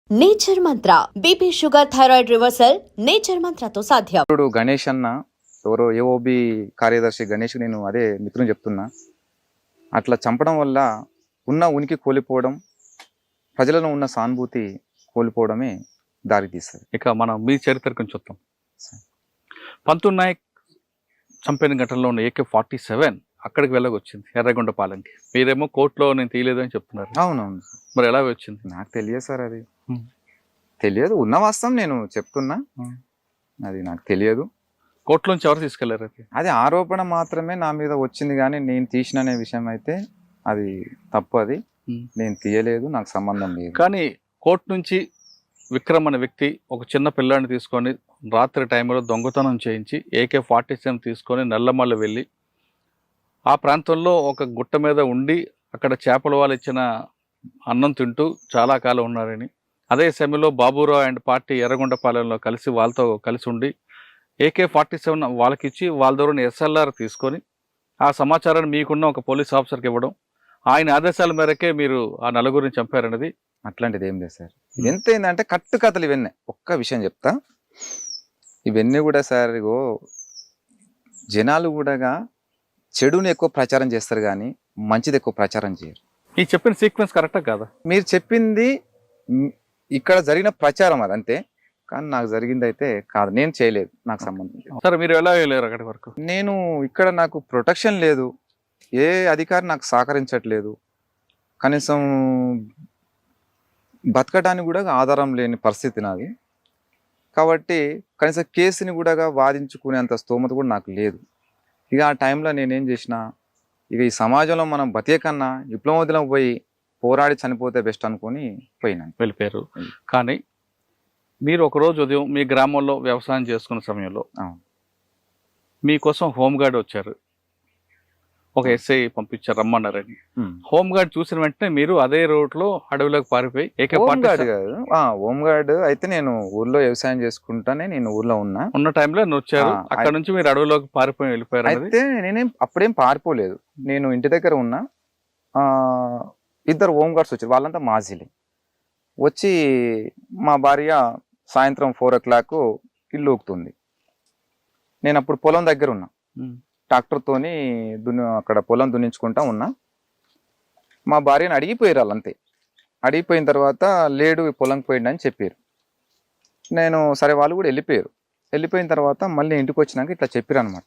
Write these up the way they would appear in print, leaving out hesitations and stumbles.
Nature mantra BP sugar thyroid reversal nature మంత్రతో సాధ్యం. ఇప్పుడు గణేష్ అన్న ఎవరో ఏఓబి కార్యదర్శి గణేష్ నేను అదే మిత్రుని చెప్తున్నా, అట్లా చంపడం వల్ల ఉన్న ఉనికి కోల్పోవడం, ప్రజలలో ఉన్న సానుభూతి కోల్పోవడమే దారి తీస్తుంది. ఇక మనం మీ చరిత్ర కొంచెం చూద్దాం. పంతు నాయక్ చంపిన ఘటనలో ఉన్న AK-47 అక్కడికి వెళ్ళకొచ్చింది ఎర్రగొండపాలెంకి. మీరేమో కోర్టులో నేను తీయలేదు అని చెప్తున్నారు. అవునవును, మరి ఎలా వచ్చింది? నాకు తెలియదు సార్, అది తెలియదు. ఉన్న వాస్తవం నేను చెప్తున్నా, అది నాకు తెలియదు. కోర్టులోంచి ఎవరు తీసుకెళ్లారు? అది ఆరోపణ మాత్రమే నా మీద వచ్చింది, కానీ నేను తీసిన అనే విషయం అయితే అది తప్పు. అది నేను తీయలేదు, నాకు సంబంధం లేదు. కానీ కోర్టు నుంచి విక్రమ్ అనే వ్యక్తి ఒక చిన్న పిల్లాడిని తీసుకొని రాత్రి టైంలో దొంగతనం చేయించి AK-47 తీసుకొని నల్లమల్ల వెళ్ళి ఆ ప్రాంతంలో ఒక గుట్ట మీద ఉండి అక్కడ చేపల వాళ్ళు ఇచ్చిన అన్నం తింటూ చాలా కాలం ఉన్నారని, అదే సమయంలో బాబురావు అండ్ పార్టీ ఎర్రగొండపాలెంలో కలిసి వాళ్ళతో కలిసి ఉండి AK-47 వాళ్ళకిచ్చి వాళ్ళ ద్వారా SLR తీసుకొని ఆ సమాచారాన్ని మీకున్న ఒక పోలీస్ ఆఫీసర్కి ఇవ్వడం, ఆయన ఆదేశాల మేరకే మీరు ఆ నలుగురిని చంపారన్నది. అట్లాంటిది ఏం లేదు సార్. ఎంత ఏంటంటే కట్టు కథలు ఇవన్నీ. ఒక్క విషయం చెప్తా, ఇవన్నీ కూడా సార్ ఇగో జనాలు కూడా చెడుని ఎక్కువ ప్రచారం చేస్తారు కానీ మంచిది ఎక్కువ ప్రచారం చేయరు. ఈ చెప్పిన సీక్వెన్స్ కరెక్టా కాదా? మీరు చెప్పింది ఇక్కడ జరిగిన ప్రచారం అది అంతే, కానీ నాకు జరిగింది అయితే కాదు, నేను చేయలేదు, నాకు సంబంధం లేదు. సరే, మీరు ఎలా వెళ్ళారు అక్కడి వరకు? నేను ఇక్కడ నాకు ప్రొటెక్షన్ లేదు, ఏ అధికారి నాకు సహకరించట్లేదు, కనీసం బతకడానికి కూడా ఆధారం లేని పరిస్థితి నాది. కాబట్టి కనీసం కేసుని కూడా వాదించుకునేంత స్తోమత కూడా నాకు లేదు. ఇక ఆ టైంలో నేనేం చేసిన, ఇక ఈ సమాజంలో మనం బతికే కన్నా విప్లవోద్యమం పోయి పోరాడి చనిపోతే బెస్ట్ అనుకొని పోయినాను, వెళ్ళిపోయారు. కానీ మీరు ఒకరోజు ఉదయం మీ గ్రామంలో వ్యవసాయం చేసుకున్న సమయంలో మీకోసం హోంగార్డ్ వచ్చారు, ఒక SI పంపించారు రమ్మన్నారని. హోంగార్డ్ చూసిన వెంటనే మీరు అదే రోడ్లో అడవిలోకి పారిపోయి హోంగార్డ్ అయితే నేను ఊర్లో వ్యవసాయం చేసుకుంటానే నేను ఊర్లో ఉన్న టైంలో వచ్చారు. అక్కడ నుంచి మీరు అడవిలోకి పారిపోయి వెళ్ళిపోయారు. అయితే నేనేం అప్పుడేం పారిపోలేదు, నేను ఇంటి దగ్గర ఉన్నా. ఇద్దరు హోంగార్డ్స్ వచ్చారు, వాళ్ళంతా మాజీలే. వచ్చి మా భార్య సాయంత్రం 4 o'clock ఇల్లు ఊకుతుంది. నేను అప్పుడు పొలం దగ్గర ఉన్నా, ట్రాక్టర్తోని అక్కడ పొలం దున్నించుకుంటా ఉన్నా. మా భార్యని అడిగిపోయారు వాళ్ళంతే. అడిగిపోయిన తర్వాత లేడు, పొలంకి పోయిండు అని చెప్పారు. నేను సరే, వాళ్ళు కూడా వెళ్ళిపోయారు. వెళ్ళిపోయిన తర్వాత మళ్ళీ ఇంటికి వచ్చినాక ఇట్లా చెప్పారు అనమాట,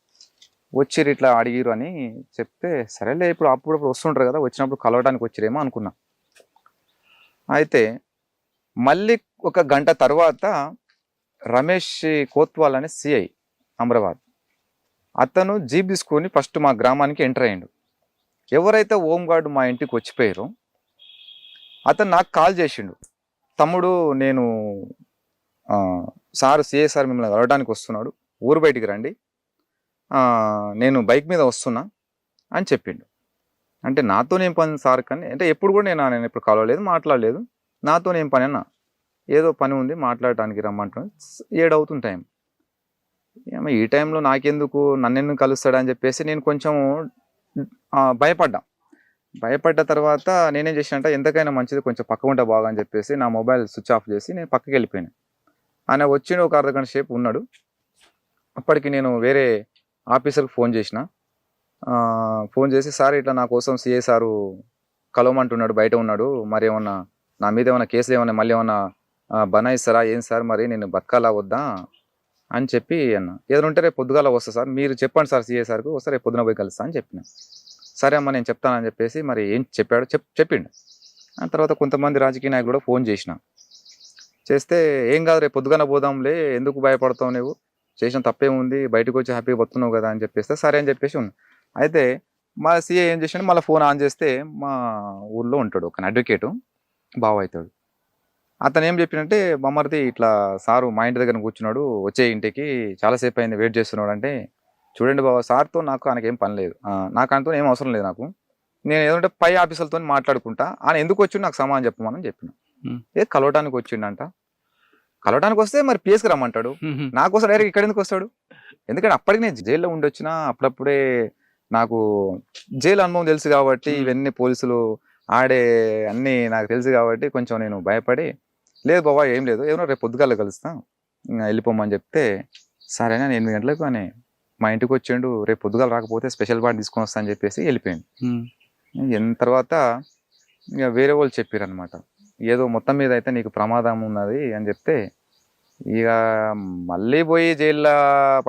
వచ్చిర్రు ఇట్లా అడిగిరు అని చెప్తే, సరేలే ఇప్పుడు అప్పుడప్పుడు వస్తుంటారు కదా, వచ్చినప్పుడు కలవడానికి వచ్చిరేమో అనుకున్నా. అయితే మళ్ళీ 1 గంట తర్వాత రమేష్ కోత్వాల్ అనే CI అమరాబాద్, అతను జీప్ తీసుకొని ఫస్ట్ మా గ్రామానికి ఎంటర్ అయ్యిండు. ఎవరైతే హోంగార్డు మా ఇంటికి వచ్చిపోయారో అతను నాకు కాల్ చేసిండు, తమ్ముడు నేను CI సార్ మిమ్మల్ని కలవడానికి వస్తున్నాడు, ఊరు బయటికి రండి, నేను బైక్ మీద వస్తున్నా అని చెప్పిండు. అంటే నాతోనేం పని సార్, కానీ అంటే ఎప్పుడు కూడా నేను ఎప్పుడు కలవలేదు, మాట్లాడలేదు. నాతోనేం పని అన్నా, ఏదో పని ఉంది మాట్లాడటానికి రమ్మంటున్నాను. 7 అవుతుంది టైం. ఈ టైంలో నాకెందుకు, నన్నెందుకు కలుస్తాడని చెప్పేసి నేను కొంచెం భయపడ్డ తర్వాత నేనేం చేసినంటే, ఎంతకైనా మంచిది కొంచెం పక్క ఉంటే బాగా అని చెప్పేసి నా మొబైల్ స్విచ్ ఆఫ్ చేసి నేను పక్కకి వెళ్ళిపోయాను. ఆయన వచ్చిండు, ఒక అర్ధగంట సేపు ఉన్నాడు. అప్పటికి నేను వేరే ఆఫీసర్కి ఫోన్ చేసిన. ఫోన్ చేసి, సార్ ఇట్లా నా కోసం CI సారు కలవమంటున్నాడు, బయట ఉన్నాడు, మరి ఏమన్నా నా మీద ఏమైనా కేసులు ఏమన్నా మళ్ళీ ఏమన్నా బనాయిస్తారా ఏం సార్, మరి నేను బతకాలా వద్దా అని చెప్పి అన్న. ఏదైనా ఉంటే రేపు పొద్దుగాల వస్తా సార్, మీరు చెప్పండి సార్ CI సార్కు, వస్తే రేపు పొద్దున పోయి కలుస్తా అని చెప్పిన. సరే అమ్మ నేను చెప్తానని చెప్పేసి మరి ఏం చెప్పాడు చెప్పిండు. ఆ తర్వాత కొంతమంది రాజకీయ నాయకులు కూడా ఫోన్ చేస్తే, ఏం కాదు రేపు పొద్దుగానే పోదాంలే, ఎందుకు భయపడతావు, నువ్వు చేసిన తప్పేముంది, బయటకు వచ్చి హ్యాపీగా వస్తున్నావు కదా అని చెప్పేస్తే సరే అని చెప్పేసి ఉన్నా. అయితే మా CI ఏం చేసాడు, మళ్ళీ ఫోన్ ఆన్ చేస్తే మా ఊళ్ళో ఉంటాడు ఒక అడ్వకేటు, బావ అవుతాడు. అతను ఏం చెప్పినంటే, మమ్మరిది ఇట్లా సారు మా ఇంటి దగ్గర కూర్చున్నాడు, వచ్చే ఇంటికి చాలాసేపు అయింది వెయిట్ చేస్తున్నాడు. అంటే చూడండి బాబా, సార్తో నాకు ఆయనకేం పని లేదు, నాకు ఆయనతో ఏం అవసరం లేదు, నాకు నేను ఏదంటే పై ఆఫీసర్లతో మాట్లాడుకుంటా, ఆయన ఎందుకు వచ్చిండు నాకు సమాధానం చెప్పమని చెప్పిన. కలవటానికి వచ్చిండంట. కలవటానికి వస్తే మరి PSకి రమ్మంటాడు, నాకోసం డైరెక్ట్ ఇక్కడ ఎందుకు వస్తాడు? ఎందుకంటే అప్పటికి నేను జైల్లో ఉండొచ్చినా, అప్పుడప్పుడే నాకు జైలు అనుభవం తెలుసు కాబట్టి, ఇవన్నీ పోలీసులు ఆడే అన్నీ నాకు తెలుసు కాబట్టి కొంచెం నేను భయపడి లేదు బాబా ఏం లేదు, ఏమో రేపు పొద్దుగాల కలుస్తాం ఇంకా వెళ్ళిపోమని చెప్తే సరేనా 8 గంటలకు అని మా ఇంటికి వచ్చిండు. రేపు పొద్దుగాల రాకపోతే స్పెషల్ పార్టీ తీసుకొని వస్తా అని చెప్పేసి వెళ్ళిపోయింది. తర్వాత ఇక వేరే వాళ్ళు చెప్పారు అనమాట, ఏదో మొత్తం మీద అయితే నీకు ప్రమాదం ఉన్నది అని చెప్తే ఇక మళ్ళీ పోయి జైల్లో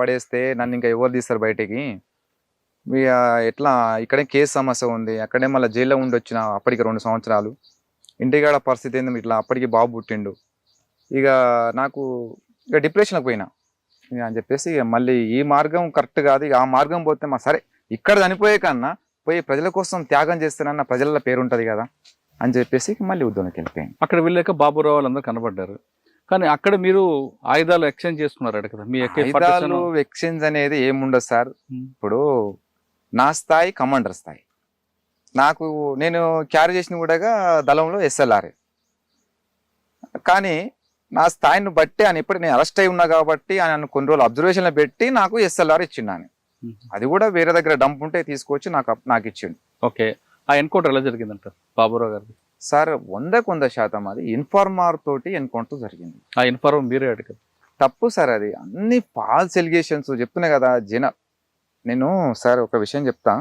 పడేస్తే నన్ను ఇంకా ఎవరు తీస్తారు బయటికి, ఇక ఎట్లా ఇక్కడే కేసు సమస్య ఉంది, అక్కడే మళ్ళీ జైల్లో ఉండి వచ్చిన అప్పటికి 2 సంవత్సరాలు, ఇంటికాడ పరిస్థితి ఏందో ఇట్లా అప్పటికి బాబు పుట్టిండు, ఇక నాకు ఇక డిప్రెషన్కి పోయినా ఇక అని చెప్పేసి ఇక మళ్ళీ ఈ మార్గం కరెక్ట్ కాదు, ఇక ఆ మార్గం పోతే మా సరే ఇక్కడ చనిపోయే కన్నా పోయి ప్రజల కోసం త్యాగం చేస్తానన్న ప్రజల పేరు ఉంటుంది కదా అని చెప్పేసి మళ్ళీ ఉద్యోగంకి వెళ్ళిపోయాను. అక్కడ వెళ్ళాక బాబురావు వాళ్ళందరూ కనబడ్డారు, కానీ అక్కడ మీరు ఆయుధాలు ఎక్స్చేంజ్ చేసుకున్నారు కదా, మీ ఆయుధాలు ఎక్స్చేంజ్ అనేది ఏముండదు సార్. ఇప్పుడు నా స్థాయి కమాండర్ స్థాయి, నాకు నేను క్యారీ చేసిన కూడా దళంలో SLR, కానీ నా స్థాయిని బట్టి ఆయన ఇప్పుడు నేను అరెస్ట్ అయి ఉన్నా కాబట్టి ఆయన కొన్ని రోజులు అబ్జర్వేషన్లో పెట్టి నాకు SLR ఇచ్చిండు ఆయన. అది కూడా వేరే దగ్గర డంప్ ఉంటే తీసుకొచ్చి నాకు ఇచ్చిండు. ఓకే, ఆ ఎన్కౌంటర్ ఎలా జరిగిందంటారు బాబురావు గారికి? సార్ 100% అది ఇన్ఫార్మర్ తోటి ఎన్కౌంటర్ జరిగింది. ఆ ఇన్ఫార్మర్ మీరే అడిగారు? తప్పు సార్, అది అన్ని ఫాల్స్ ఎలిగేషన్స్ చెప్తున్నా కదా నేను సార్ ఒక విషయం చెప్తా,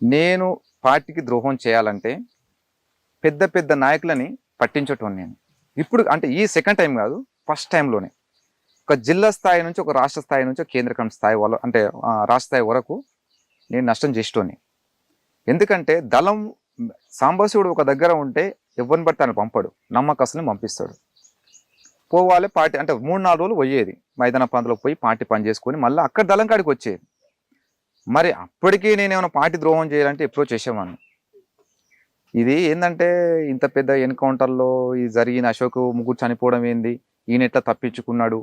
నేను పార్టీకి ద్రోహం చేయాలంటే పెద్ద పెద్ద నాయకులని పట్టించటం నేను ఇప్పుడు అంటే ఈ సెకండ్ టైం కాదు, ఫస్ట్ టైంలోనే ఒక జిల్లా స్థాయి నుంచి ఒక రాష్ట్ర స్థాయి నుంచి కేంద్ర కమిటీ స్థాయి అంటే రాష్ట్ర స్థాయి వరకు నేను నష్టం చేసేటోని. ఎందుకంటే దళం సాంబశివుడు ఒక దగ్గర ఉంటే ఎవరిని బట్టి ఆయన పంపడు, నమ్మకస్తుని పంపిస్తాడు. పోవాలి పార్టీ అంటే 3-4 రోజులు పోయేది మైదాన ప్రాంతంలో పోయి పార్టీ పని చేసుకొని మళ్ళీ అక్కడ దళం కాడికి వచ్చేది. మరి అప్పటికీ నేనేమైనా పార్టీ ద్రోహం చేయాలంటే ఎప్పుడో చేసేవాడిని. ఇది ఏంటంటే ఇంత పెద్ద ఎన్కౌంటర్లో ఇది జరిగిన అశోక్ ముగ్గురు చనిపోవడం ఏంది, ఈయన ఎట్లా తప్పించుకున్నాడు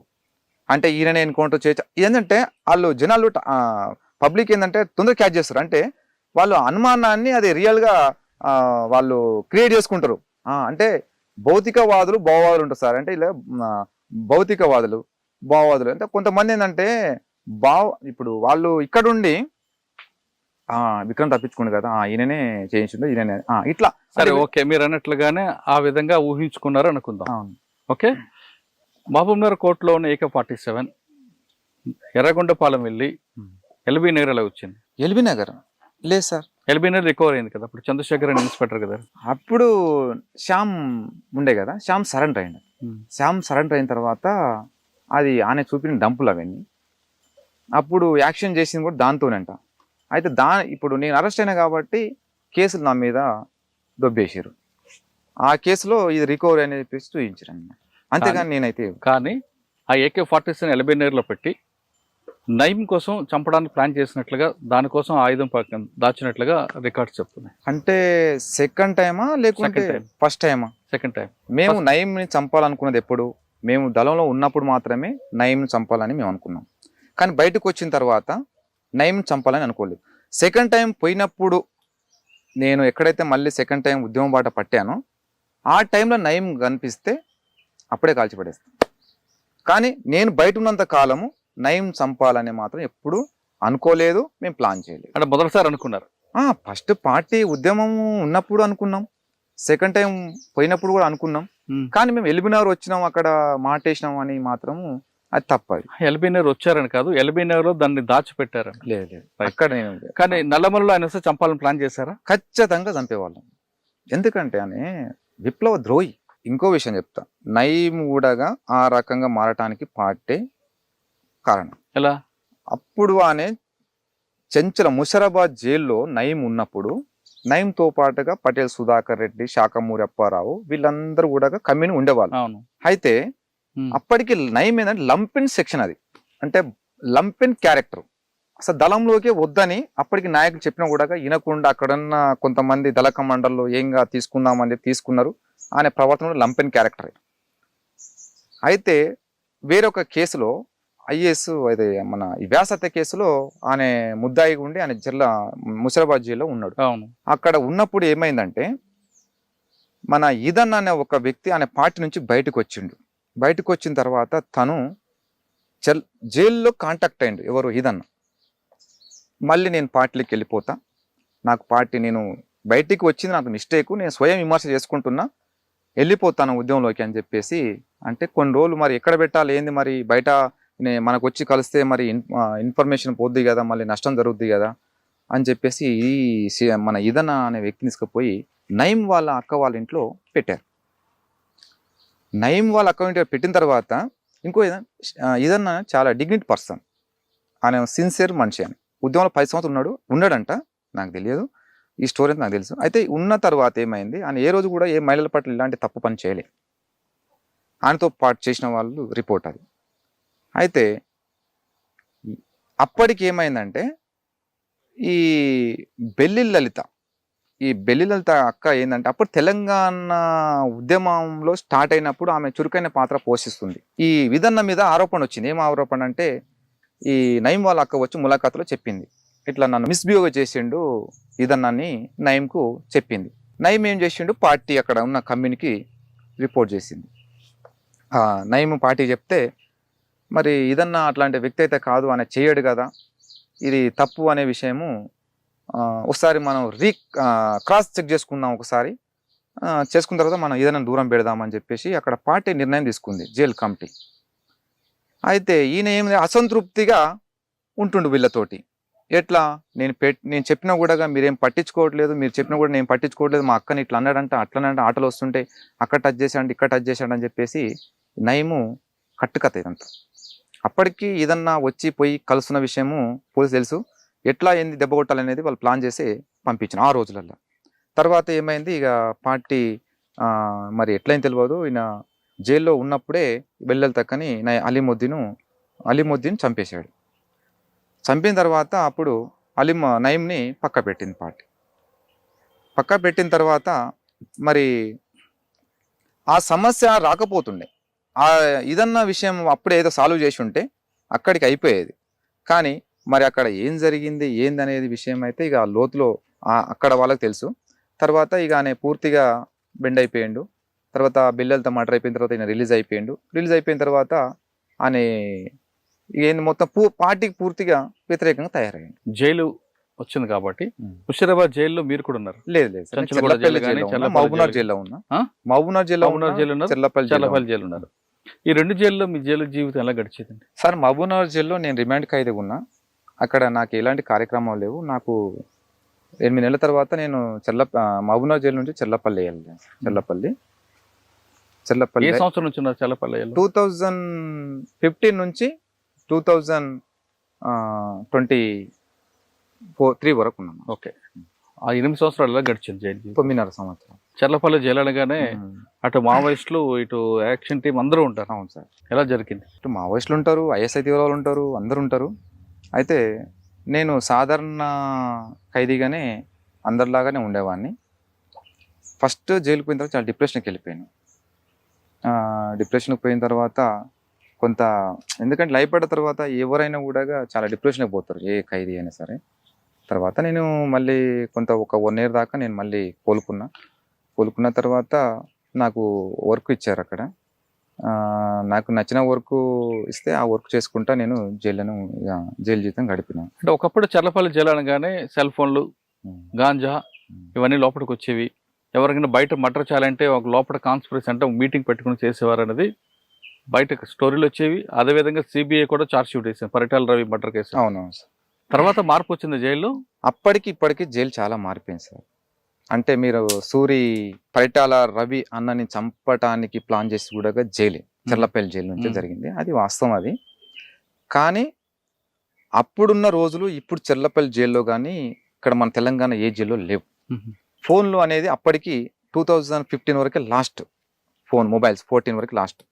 అంటే ఈయననే ఎన్కౌంటర్ చేయొచ్చు ఏంటంటే వాళ్ళు జనాలు పబ్లిక్ ఏంటంటే తొందరగా క్యాచ్ చేస్తారు, అంటే వాళ్ళు అనుమానాన్ని అది రియల్గా వాళ్ళు క్రియేట్ చేసుకుంటారు. అంటే భౌతికవాదులు భావవాదులు ఉంటారు సార్, అంటే ఇలా భౌతికవాదులు భావవాదులు అంటే కొంతమంది ఏంటంటే ఇప్పుడు వాళ్ళు ఇక్కడుండి విక్రమ్ తప్పించుకుండు కదా ఈయననే చేయించిండు ఈయననే ఇట్లా. సరే ఓకే, మీరు అన్నట్లుగానే ఆ విధంగా ఊహించుకున్నారు అనుకుందాం. ఓకే, మహబూబ్నగర్ కోర్టులో ఉన్న AK-47 ఎర్రగొండపాలెం వెళ్ళి ఎల్బీ నగర్ ఎలా వచ్చింది? ఎల్బీ నగర్ లేదు సార్, ఎల్బీ నగర్ రికవర్ అయింది కదా, అప్పుడు చంద్రశేఖర్ అని ఇన్స్పెక్టర్ కదా, అప్పుడు శ్యామ్ ఉండే కదా, శ్యామ్ సరెండర్ అయింది. శ్యామ్ సరెండర్ అయిన తర్వాత అది ఆయన చూపిన డంపులు అవన్నీ అప్పుడు యాక్షన్ చేసింది కూడా దాంతోనంట. అయితే ఇప్పుడు నేను అరెస్ట్ అయినా కాబట్టి కేసులు నా మీద దొబ్బేసారు, ఆ కేసులో ఇది రికవరీ అనేది చెప్పేసి చూపించారు అన్నమాట. అంతేగాని నేనైతే కానీ ఆ AK-47 ఎల్బీ నగర్లో పెట్టి నయీం కోసం చంపడానికి ప్లాన్ చేసినట్లుగా దానికోసం ఆయుధం దాచినట్లుగా రికార్డ్స్ చెప్తున్నాయి. అంటే సెకండ్ టైమా లేకుంటే ఫస్ట్ టైమా? Second time. మేము నయీంని చంపాలనుకున్నది ఎప్పుడు, మేము దళంలో ఉన్నప్పుడు మాత్రమే నయీంని చంపాలని మేము అనుకున్నాం, కానీ బయటకు వచ్చిన తర్వాత నయీంని చంపాలని అనుకోలేదు. సెకండ్ టైం పోయినప్పుడు నేను ఎక్కడైతే మళ్ళీ సెకండ్ టైం ఉద్యమం బాట పట్టానో ఆ టైంలో నయీం కనిపిస్తే అప్పుడే కాల్చిపడేస్తాను. కానీ నేను బయట ఉన్నంత కాలము నయీం చంపాలని మాత్రం ఎప్పుడు అనుకోలేదు, మేము ప్లాన్ చేయలేదు. అంటే మొదటిసారి అనుకున్నారు? ఫస్ట్ పార్టీ ఉద్యమం ఉన్నప్పుడు అనుకున్నాం, సెకండ్ టైం పోయినప్పుడు కూడా అనుకున్నాం, కానీ మేము ఎల్బీ నగర్ వచ్చినాం అక్కడ మాటేసినాం అని మాత్రము అది తప్పది. ఎల్బీ నగర్ వచ్చారని కాదు, ఎల్బీ నగర్ లో దాన్ని దాచిపెట్టారు. లేదు అక్కడ నేను. కానీ నల్లమలలో ఆయన వస్తే చంపాలని ప్లాన్ చేశారా? ఖచ్చితంగా చంపేవాళ్ళం, ఎందుకంటే అని విప్లవ ద్రోహి. ఇంకో విషయం చెప్తా, నయీం కూడా ఆ రకంగా మారటానికి పార్టీ కారణం. ఎలా? అప్పుడు అనే చెంచల ముషరాబాద్ జైల్లో నయీం ఉన్నప్పుడు నయీంతో పాటుగా పటేల్ సుధాకర్ రెడ్డి, శాఖమూరి అప్పారావు వీళ్ళందరూ కూడా కమ్యూని ఉండేవాళ్ళు. అయితే అప్పటికి నయీం ఏంటంటే లంపెన్ సెక్షన్, అది అంటే లంపెన్ క్యారెక్టర్, అసలు దళంలోకి వద్దని అప్పటికి నాయకులు చెప్పినా కూడా వినకుండా అక్కడున్న కొంతమంది దళ కమాండర్లు ఏంగా తీసుకుందామని తీసుకున్నారు. ఆయన ప్రవర్తన లంపెన్ క్యారెక్టర్. అయితే వేరొక కేసులో IAS అయితే మన వ్యాసత్య కేసులో ఆయన ముద్దాయి ఉండి ఆయన జిల్లా ముషరాబాద్ జైల్లో ఉన్నాడు. అక్కడ ఉన్నప్పుడు ఏమైందంటే మన ఈదన్ అనే ఒక వ్యక్తి ఆయన పార్టీ నుంచి బయటకు వచ్చిండు. బయటకు వచ్చిన తర్వాత తను జైల్లో కాంటాక్ట్ అయ్యిండు, ఎవరు ఈదన్న. మళ్ళీ నేను పార్టీలోకి వెళ్ళిపోతా, నాకు పార్టీ నేను బయటికి వచ్చింది నాకు మిస్టేక్, నేను స్వయం విమర్శ చేసుకుంటున్నా, వెళ్ళిపోతాను ఉద్యమంలోకి అని చెప్పేసి అంటే కొన్ని రోజులు మరి ఎక్కడ పెట్టాలి ఏంది మరి బయట మనకు వచ్చి కలిస్తే మరి ఇన్ఫర్మేషన్ పోద్ది కదా మళ్ళీ నష్టం జరుగుద్ది కదా అని చెప్పేసి మన ఇదన్న అనే వ్యక్తిని తీసుకుపోయి నయీం వాళ్ళ అక్క వాళ్ళ ఇంట్లో పెట్టారు. నయీం వాళ్ళ అక్క ఇంట్లో పెట్టిన తర్వాత ఇంకో ఇదన్న చాలా డిగ్నిటీ పర్సన్, ఆయన సిన్సియర్ మనిషి అని ఉద్యమంలో 10 సంవత్సరాలు ఉన్నాడంట, నాకు తెలియదు, ఈ స్టోరీ నాకు తెలుసు. అయితే ఉన్న తర్వాత ఏమైంది, ఆయన ఏ రోజు కూడా ఏ మహిళల పట్ల ఇలాంటి తప్పు పని చేయలే. ఆయనతో పాటు చేసిన వాళ్ళు రిపోర్ట్ అది. అయితే అప్పటికి ఏమైందంటే ఈ బెల్లి లలిత అక్క ఏంటంటే అప్పుడు తెలంగాణ ఉద్యమంలో స్టార్ట్ అయినప్పుడు ఆమె చురుకైన పాత్ర పోషిస్తుంది. ఈ విధన్న మీద ఆరోపణ వచ్చింది. ఏం ఆరోపణ అంటే ఈ నయీం వాళ్ళ అక్క వచ్చి ములాఖాతులో చెప్పింది, ఇట్లా నన్ను మిస్బిహేవ్ చేసిండు ఇదన్నని నయీంకు చెప్పింది. నయీం ఏం చేసిండు, పార్టీ అక్కడ ఉన్న కమ్యూనికి రిపోర్ట్ చేసింది. నయీం పార్టీ చెప్తే మరి ఇదన్న అట్లాంటి వ్యక్తి అయితే కాదు, ఆయన చేయడు కదా, ఇది తప్పు అనే విషయము ఒకసారి మనం క్రాస్ చెక్ చేసుకుందాం, ఒకసారి చేసుకున్న తర్వాత మనం ఏదైనా దూరం పెడదామని చెప్పేసి అక్కడ పార్టీ నిర్ణయం తీసుకుంది, జైలు కమిటీ. అయితే ఈయన ఏమి అసంతృప్తిగా ఉంటుండు వీళ్ళతోటి. ఎట్లా నేను చెప్పినా కూడా మీరేం పట్టించుకోవట్లేదు, మీరు చెప్పినా కూడా నేను పట్టించుకోవట్లేదు, మా అక్కని ఇట్లా అన్నాడంట అట్లనంటే ఆటలు వస్తుంటే అక్కడ టచ్ చేశాడు ఇక్కడ టచ్ చేశాడు అని చెప్పేసి నయీము కట్టుకథ ఇదంతా. అప్పటికి ఏదన్నా వచ్చి పోయి కలుస్తున్న విషయము పోలీసు తెలుసు, ఎట్లా ఏంది దెబ్బ కొట్టాలనేది వాళ్ళు ప్లాన్ చేసి పంపించిన ఆ రోజులలో. తర్వాత ఏమైంది, ఇక పార్టీ మరి ఎట్లయినా తెలియదు, ఈయన జైల్లో ఉన్నప్పుడే బెల్లెల తక్కని అలీముద్దీన్ చంపేశాడు. చంపిన తర్వాత అప్పుడు నయీంని పక్క పెట్టింది పార్టీ. పక్క పెట్టిన తర్వాత మరి ఆ సమస్య రాకపోతుండే, ఇదన్న విషయం అప్పుడే ఏదో సాల్వ్ చేసి ఉంటే అక్కడికి అయిపోయేది. కానీ మరి అక్కడ ఏం జరిగింది ఏందనేది విషయం అయితే ఇక లోతులో అక్కడ వాళ్ళకి తెలుసు. తర్వాత ఇక ఆయన పూర్తిగా బెండ్ అయిపోయిండు. తర్వాత బిల్లలతో మర్డర్ అయిపోయిన తర్వాత ఈయన రిలీజ్ అయిపోయిన తర్వాత ఆయన ఏంది మొత్తం పార్టీకి పూర్తిగా వ్యతిరేకంగా తయారయ్యింది. జైలు వచ్చింది కాబట్టి ముషీరాబాద్ జైల్లో మీరు కూడా ఉన్నారు? లేదు, మహబూబ్నగర్ జైల్లో ఉన్నా. మహబూబ్నగర్ జైల్లో చెర్లపల్లి జైలు ఉన్నారు. ఈ రెండు జైల్లో మీ జైలు జీవితం ఎలా గడిచేదండి? సార్, మహబూబ్నగర్ జైల్లో నేను రిమాండ్ ఖైదీగా ఉన్నా. అక్కడ నాకు ఎలాంటి కార్యక్రమాలు లేవు. నాకు 8 నెలల తర్వాత నేను మహబూబ్నగర్ జైలు నుంచి చెర్లపల్లి వెళ్ళాను. చెర్లపల్లి ఏ సంవత్సరం నుంచి ఉన్నారు చెర్లపల్లి? 2015 నుంచి 2023 వరకు ఉన్నాను. ఓకే. ఆ 8 సంవత్సరాలు ఎలా గడిచింది జైలు? 9.5 సంవత్సరం. చెర్లపల్లి జైలు అనగానే అటు మావోయిస్టులు ఇటు యాక్షన్ టీం అందరూ ఉంటారు. అవును సార్. ఎలా జరిగింది? ఇటు మావోయిస్టులు ఉంటారు, ఐఎస్ఐ తీవ్రవాళ్ళు ఉంటారు, అందరు ఉంటారు. అయితే నేను సాధారణ ఖైదీగానే అందరిలాగానే ఉండేవాడిని. ఫస్ట్ జైలుకి పోయిన తర్వాత చాలా డిప్రెషన్కి వెళ్ళిపోయాను. డిప్రెషన్కి పోయిన తర్వాత ఎందుకంటే లైఫ్ పడ్డ తర్వాత ఎవరైనా కూడా చాలా డిప్రెషన్కి పోతారు, ఏ ఖైదీ అయినా సరే. తర్వాత నేను మళ్ళీ ఒక 1 year దాకా నేను మళ్ళీ కోలుకున్న తర్వాత నాకు వర్క్ ఇచ్చారు అక్కడ. నాకు నచ్చిన వర్క్ ఇస్తే ఆ వర్క్ చేసుకుంటా నేను జైలు జీవితం గడిపిన. అంటే ఒకప్పుడు చెర్లపల్లి జైలు అనగానే సెల్ ఫోన్లు, గాంజా ఇవన్నీ లోపలికి వచ్చేవి. ఎవరికైనా బయట మర్డర్ చేయాలంటే ఒక లోపల కాన్స్పిరసీ అంటే ఒక మీటింగ్ పెట్టుకుని చేసేవారు అనేది బయట స్టోరీలు వచ్చేవి. అదేవిధంగా సిబిఐ కూడా ఛార్జ్ షీట్ వేసాను పరిటాల రవి మర్డర్ కేసు. అవునవును సార్. తర్వాత మార్పు వచ్చింది జైల్లో. అప్పటికి ఇప్పటికి జైలు చాలా మారిపోయింది సార్. అంటే మీరు పరిటాల రవి అన్నని చంపటానికి ప్లాన్ చేసి కూడా చెర్లపల్లి జైలు నుంచి జరిగింది. అది వాస్తవం. అది కానీ అప్పుడున్న రోజులు ఇప్పుడు చెర్లపల్లి జైల్లో కానీ ఇక్కడ మన తెలంగాణ ఏ జైల్లో లేవు. ఫోన్లు అనేది అప్పటికి 2015 వరకే లాస్ట్. మొబైల్స్ 14 వరకు లాస్ట్.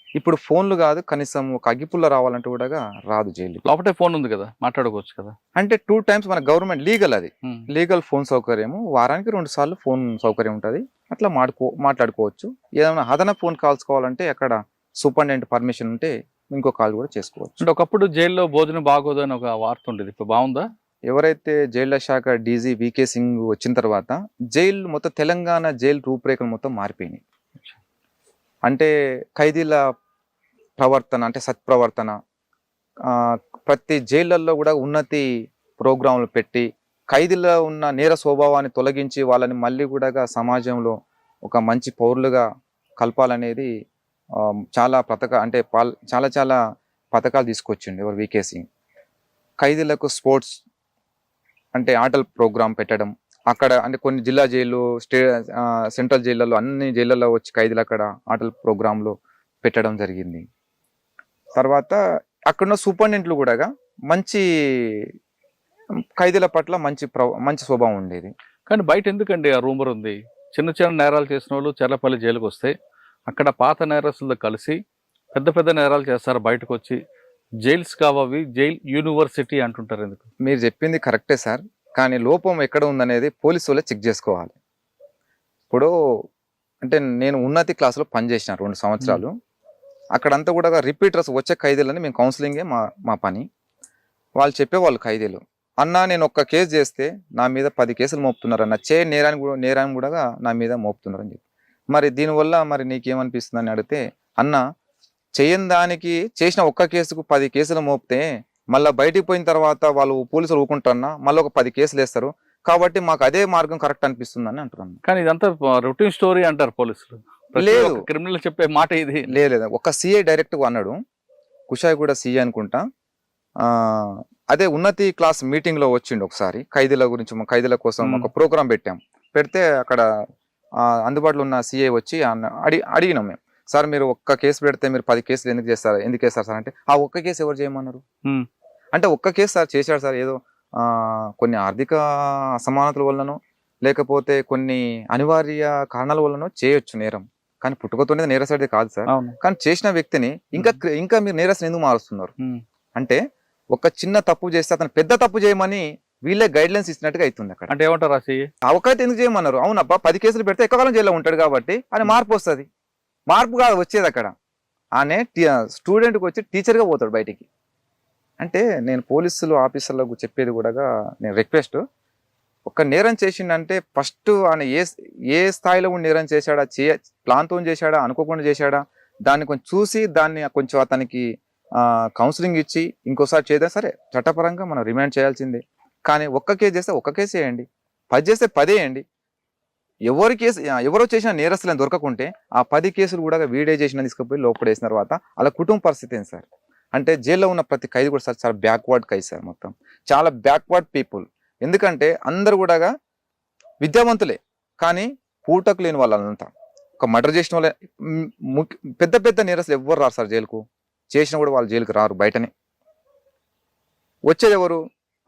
ఇప్పుడు ఫోన్లు కాదు, కనీసం ఒక అగ్గిపుల్ల రావాలంటే కూడా రాదు జైలు. లోపటే ఫోన్ ఉంది కదా, మాట్లాడుకోవచ్చు కదా. అంటే 2 times మన గవర్నమెంట్ అది లీగల్ ఫోన్ సౌకర్యము. వారానికి 2 సార్లు ఫోన్ సౌకర్యం ఉంటుంది. అట్లా మాట్లాడుకోవచ్చు. ఏదైనా అదన ఫోన్ కాల్స్ కావాలంటే అక్కడ సూపరింటెండెంట్ పర్మిషన్ ఉంటే ఇంకో కాల్ కూడా చేసుకోవచ్చు. అంటే ఒకప్పుడు జైల్లో భోజనం బాగోదు అని ఒక వార్త ఉండేది, ఇప్పుడు బాగుందా? ఎవరైతే జైళ్ల శాఖ డీజీ వికే సింగ్ వచ్చిన తర్వాత జైలు మొత్తం తెలంగాణ జైలు రూపురేఖలు మొత్తం మారిపోయినాయి. అంటే ఖైదీల ప్రవర్తన అంటే సత్ప్రవర్తన, ప్రతి జైళ్ళల్లో కూడా ఉన్నతి ప్రోగ్రాంలు పెట్టి ఖైదీలో ఉన్న నేర స్వభావాన్ని తొలగించి వాళ్ళని మళ్ళీ కూడా సమాజంలో ఒక మంచి పౌరులుగా కలపాలనేది చాలా అంటే చాలా పథకాలు తీసుకొచ్చిండు ఎవరు వికే సింగ్. ఖైదీలకు స్పోర్ట్స్ అంటే ఆటల ప్రోగ్రాం పెట్టడం, అక్కడ అంటే కొన్ని జిల్లా జైలు సెంట్రల్ జైళ్ళలో అన్ని జైళ్ళలో వచ్చి ఖైదీలు అక్కడ ఆటల ప్రోగ్రాంలో పెట్టడం జరిగింది. తర్వాత అక్కడున్న సూపరింటెండెంట్లు కూడా మంచి ఖైదీల పట్ల మంచి స్వభావం ఉండేది. కానీ బయట ఎందుకండి ఆ రూమర్ ఉంది, చిన్న చిన్న నేరాలు చేసిన వాళ్ళు చెర్లపల్లి జైలుకి వస్తే అక్కడ పాత నేరస్తులతో కలిసి పెద్ద పెద్ద నేరాలు చేస్తారు, బయటకు వచ్చి జైల్స్ కావవి జైల్ యూనివర్సిటీ అంటుంటారు. ఎందుకు? మీరు చెప్పింది కరెక్టే సార్, కానీ లోపం ఎక్కడ ఉందనేది పోలీసు వాళ్ళే చెక్ చేసుకోవాలి. ఇప్పుడు అంటే నేను ఉన్నతి క్లాసులో పనిచేసిన 2 సంవత్సరాలు. అక్కడంతా కూడా రిపీటర్స్ వచ్చే ఖైదీలని మేము కౌన్సిలింగే మా పని. వాళ్ళు చెప్పేవాళ్ళు ఖైదీలు, అన్న నేను ఒక్క కేసు చేస్తే నా మీద 10 కేసులు మోపుతున్నారు అన్న, నేరాన్ని కూడా నా మీద మోపుతున్నారు అని చెప్పి. మరి దీనివల్ల మరి నీకేమనిపిస్తుంది అని అడిగితే, అన్న చేయని దానికి చేసిన ఒక్క కేసుకు 10 కేసులు మోపితే మళ్ళీ బయటికి పోయిన తర్వాత వాళ్ళు పోలీసులు ఊకుంటారన్నా, మళ్ళీ ఒక 10 కేసులు వేస్తారు, కాబట్టి మాకు అదే మార్గం కరెక్ట్ అనిపిస్తుంది అని అంటున్నాను. కానీ ఇదంతా రొటీన్ స్టోరీ అంటారు పోలీసులు. లేదు, క్రిమినల్ చెప్పే మాట ఇది లేదు. ఒక సిఐ డైరెక్ట్గా అన్నాడు, కుషాయిగూడ సిఐ అనుకుంటా, అదే ఉన్నతి క్లాస్ మీటింగ్లో వచ్చిండు ఒకసారి. ఖైదీల కోసం ఒక ప్రోగ్రాం పెడితే అక్కడ అందుబాటులో ఉన్న సిఐ వచ్చి అడిగినాం మేము, సార్ మీరు ఒక్క కేసు పెడితే మీరు 10 కేసులు ఎందుకు వేస్తారు సార్ అంటే, ఆ ఒక్క కేసు ఎవరు చేయమన్నారు అంటే, ఒక్క కేసు సార్ చేశాడు సార్, ఏదో కొన్ని ఆర్థిక అసమానతల వల్లనో లేకపోతే కొన్ని అనివార్య కారణాల వల్లనో చేయొచ్చు నేరం, కానీ పుట్టుకతోనే నేరస్తుడిది కాదు సార్. కానీ చేసిన వ్యక్తిని ఇంకా మీరు నేరస్తుని ఎందుకు మారుస్తున్నారు అంటే, ఒక చిన్న తప్పు చేస్తే అతను పెద్ద తప్పు చేయమని వీళ్ళే గైడ్ లైన్స్ ఇచ్చినట్టుగా అవుతుంది అక్కడ. అంటే ఏమంటారు అవకైతే ఎందుకు చేయమన్నారు, అవునబ్బా 10 కేసులు పెడితే ఎక్కువ కాలం జైల్లో ఉంటాడు కాబట్టి అని మార్పు వస్తుంది. మార్పు కాదు వచ్చేది అక్కడ, ఆనే స్టూడెంట్కి వచ్చి టీచర్గా పోతాడు బయటికి. అంటే నేను పోలీసులు ఆఫీసర్లకు చెప్పేది కూడా, నేను రిక్వెస్ట్, ఒక నేరం చేసిండంటే ఫస్ట్ ఆయన ఏ స్థాయిలో ఉండి నేరం చేశాడా, ప్లాన్తో చేశాడా, అనుకోకుండా చేశాడా, దాన్ని కొంచెం చూసి దాన్ని కొంచెం అతనికి కౌన్సిలింగ్ ఇచ్చి ఇంకోసారి చేద్దాం, సరే చట్టపరంగా మనం రిమాండ్ చేయాల్సిందే. కానీ ఒక్క కేసు చేస్తే ఒక్క కేసు వేయండి, 10 చేస్తే 10 వేయండి. ఎవరో చేసిన నేరస్తులను దొరకకుంటే ఆ 10 కేసులు కూడా వీడే చేసిన తీసుకుపోయి లోపడేసిన తర్వాత అలా కుటుంబ పరిస్థితి ఏంటి సార్ అంటే, జైల్లో ఉన్న ప్రతి ఖైదీ కూడా సార్ చాలా బ్యాక్వర్డ్ ఖైదీ సార్, మొత్తం చాలా బ్యాక్వర్డ్ పీపుల్. ఎందుకంటే అందరు కూడా విద్యావంతులే, కానీ పూటకు లేని వాళ్ళంతా. ఒక మర్డర్ చేసిన వాళ్ళే, పెద్ద పెద్ద నేరస్తులు ఎవ్వరు రారు సార్ జైలుకు, చేసినా కూడా వాళ్ళు జైలుకి రారు, బయటనే వచ్చేది ఎవరు,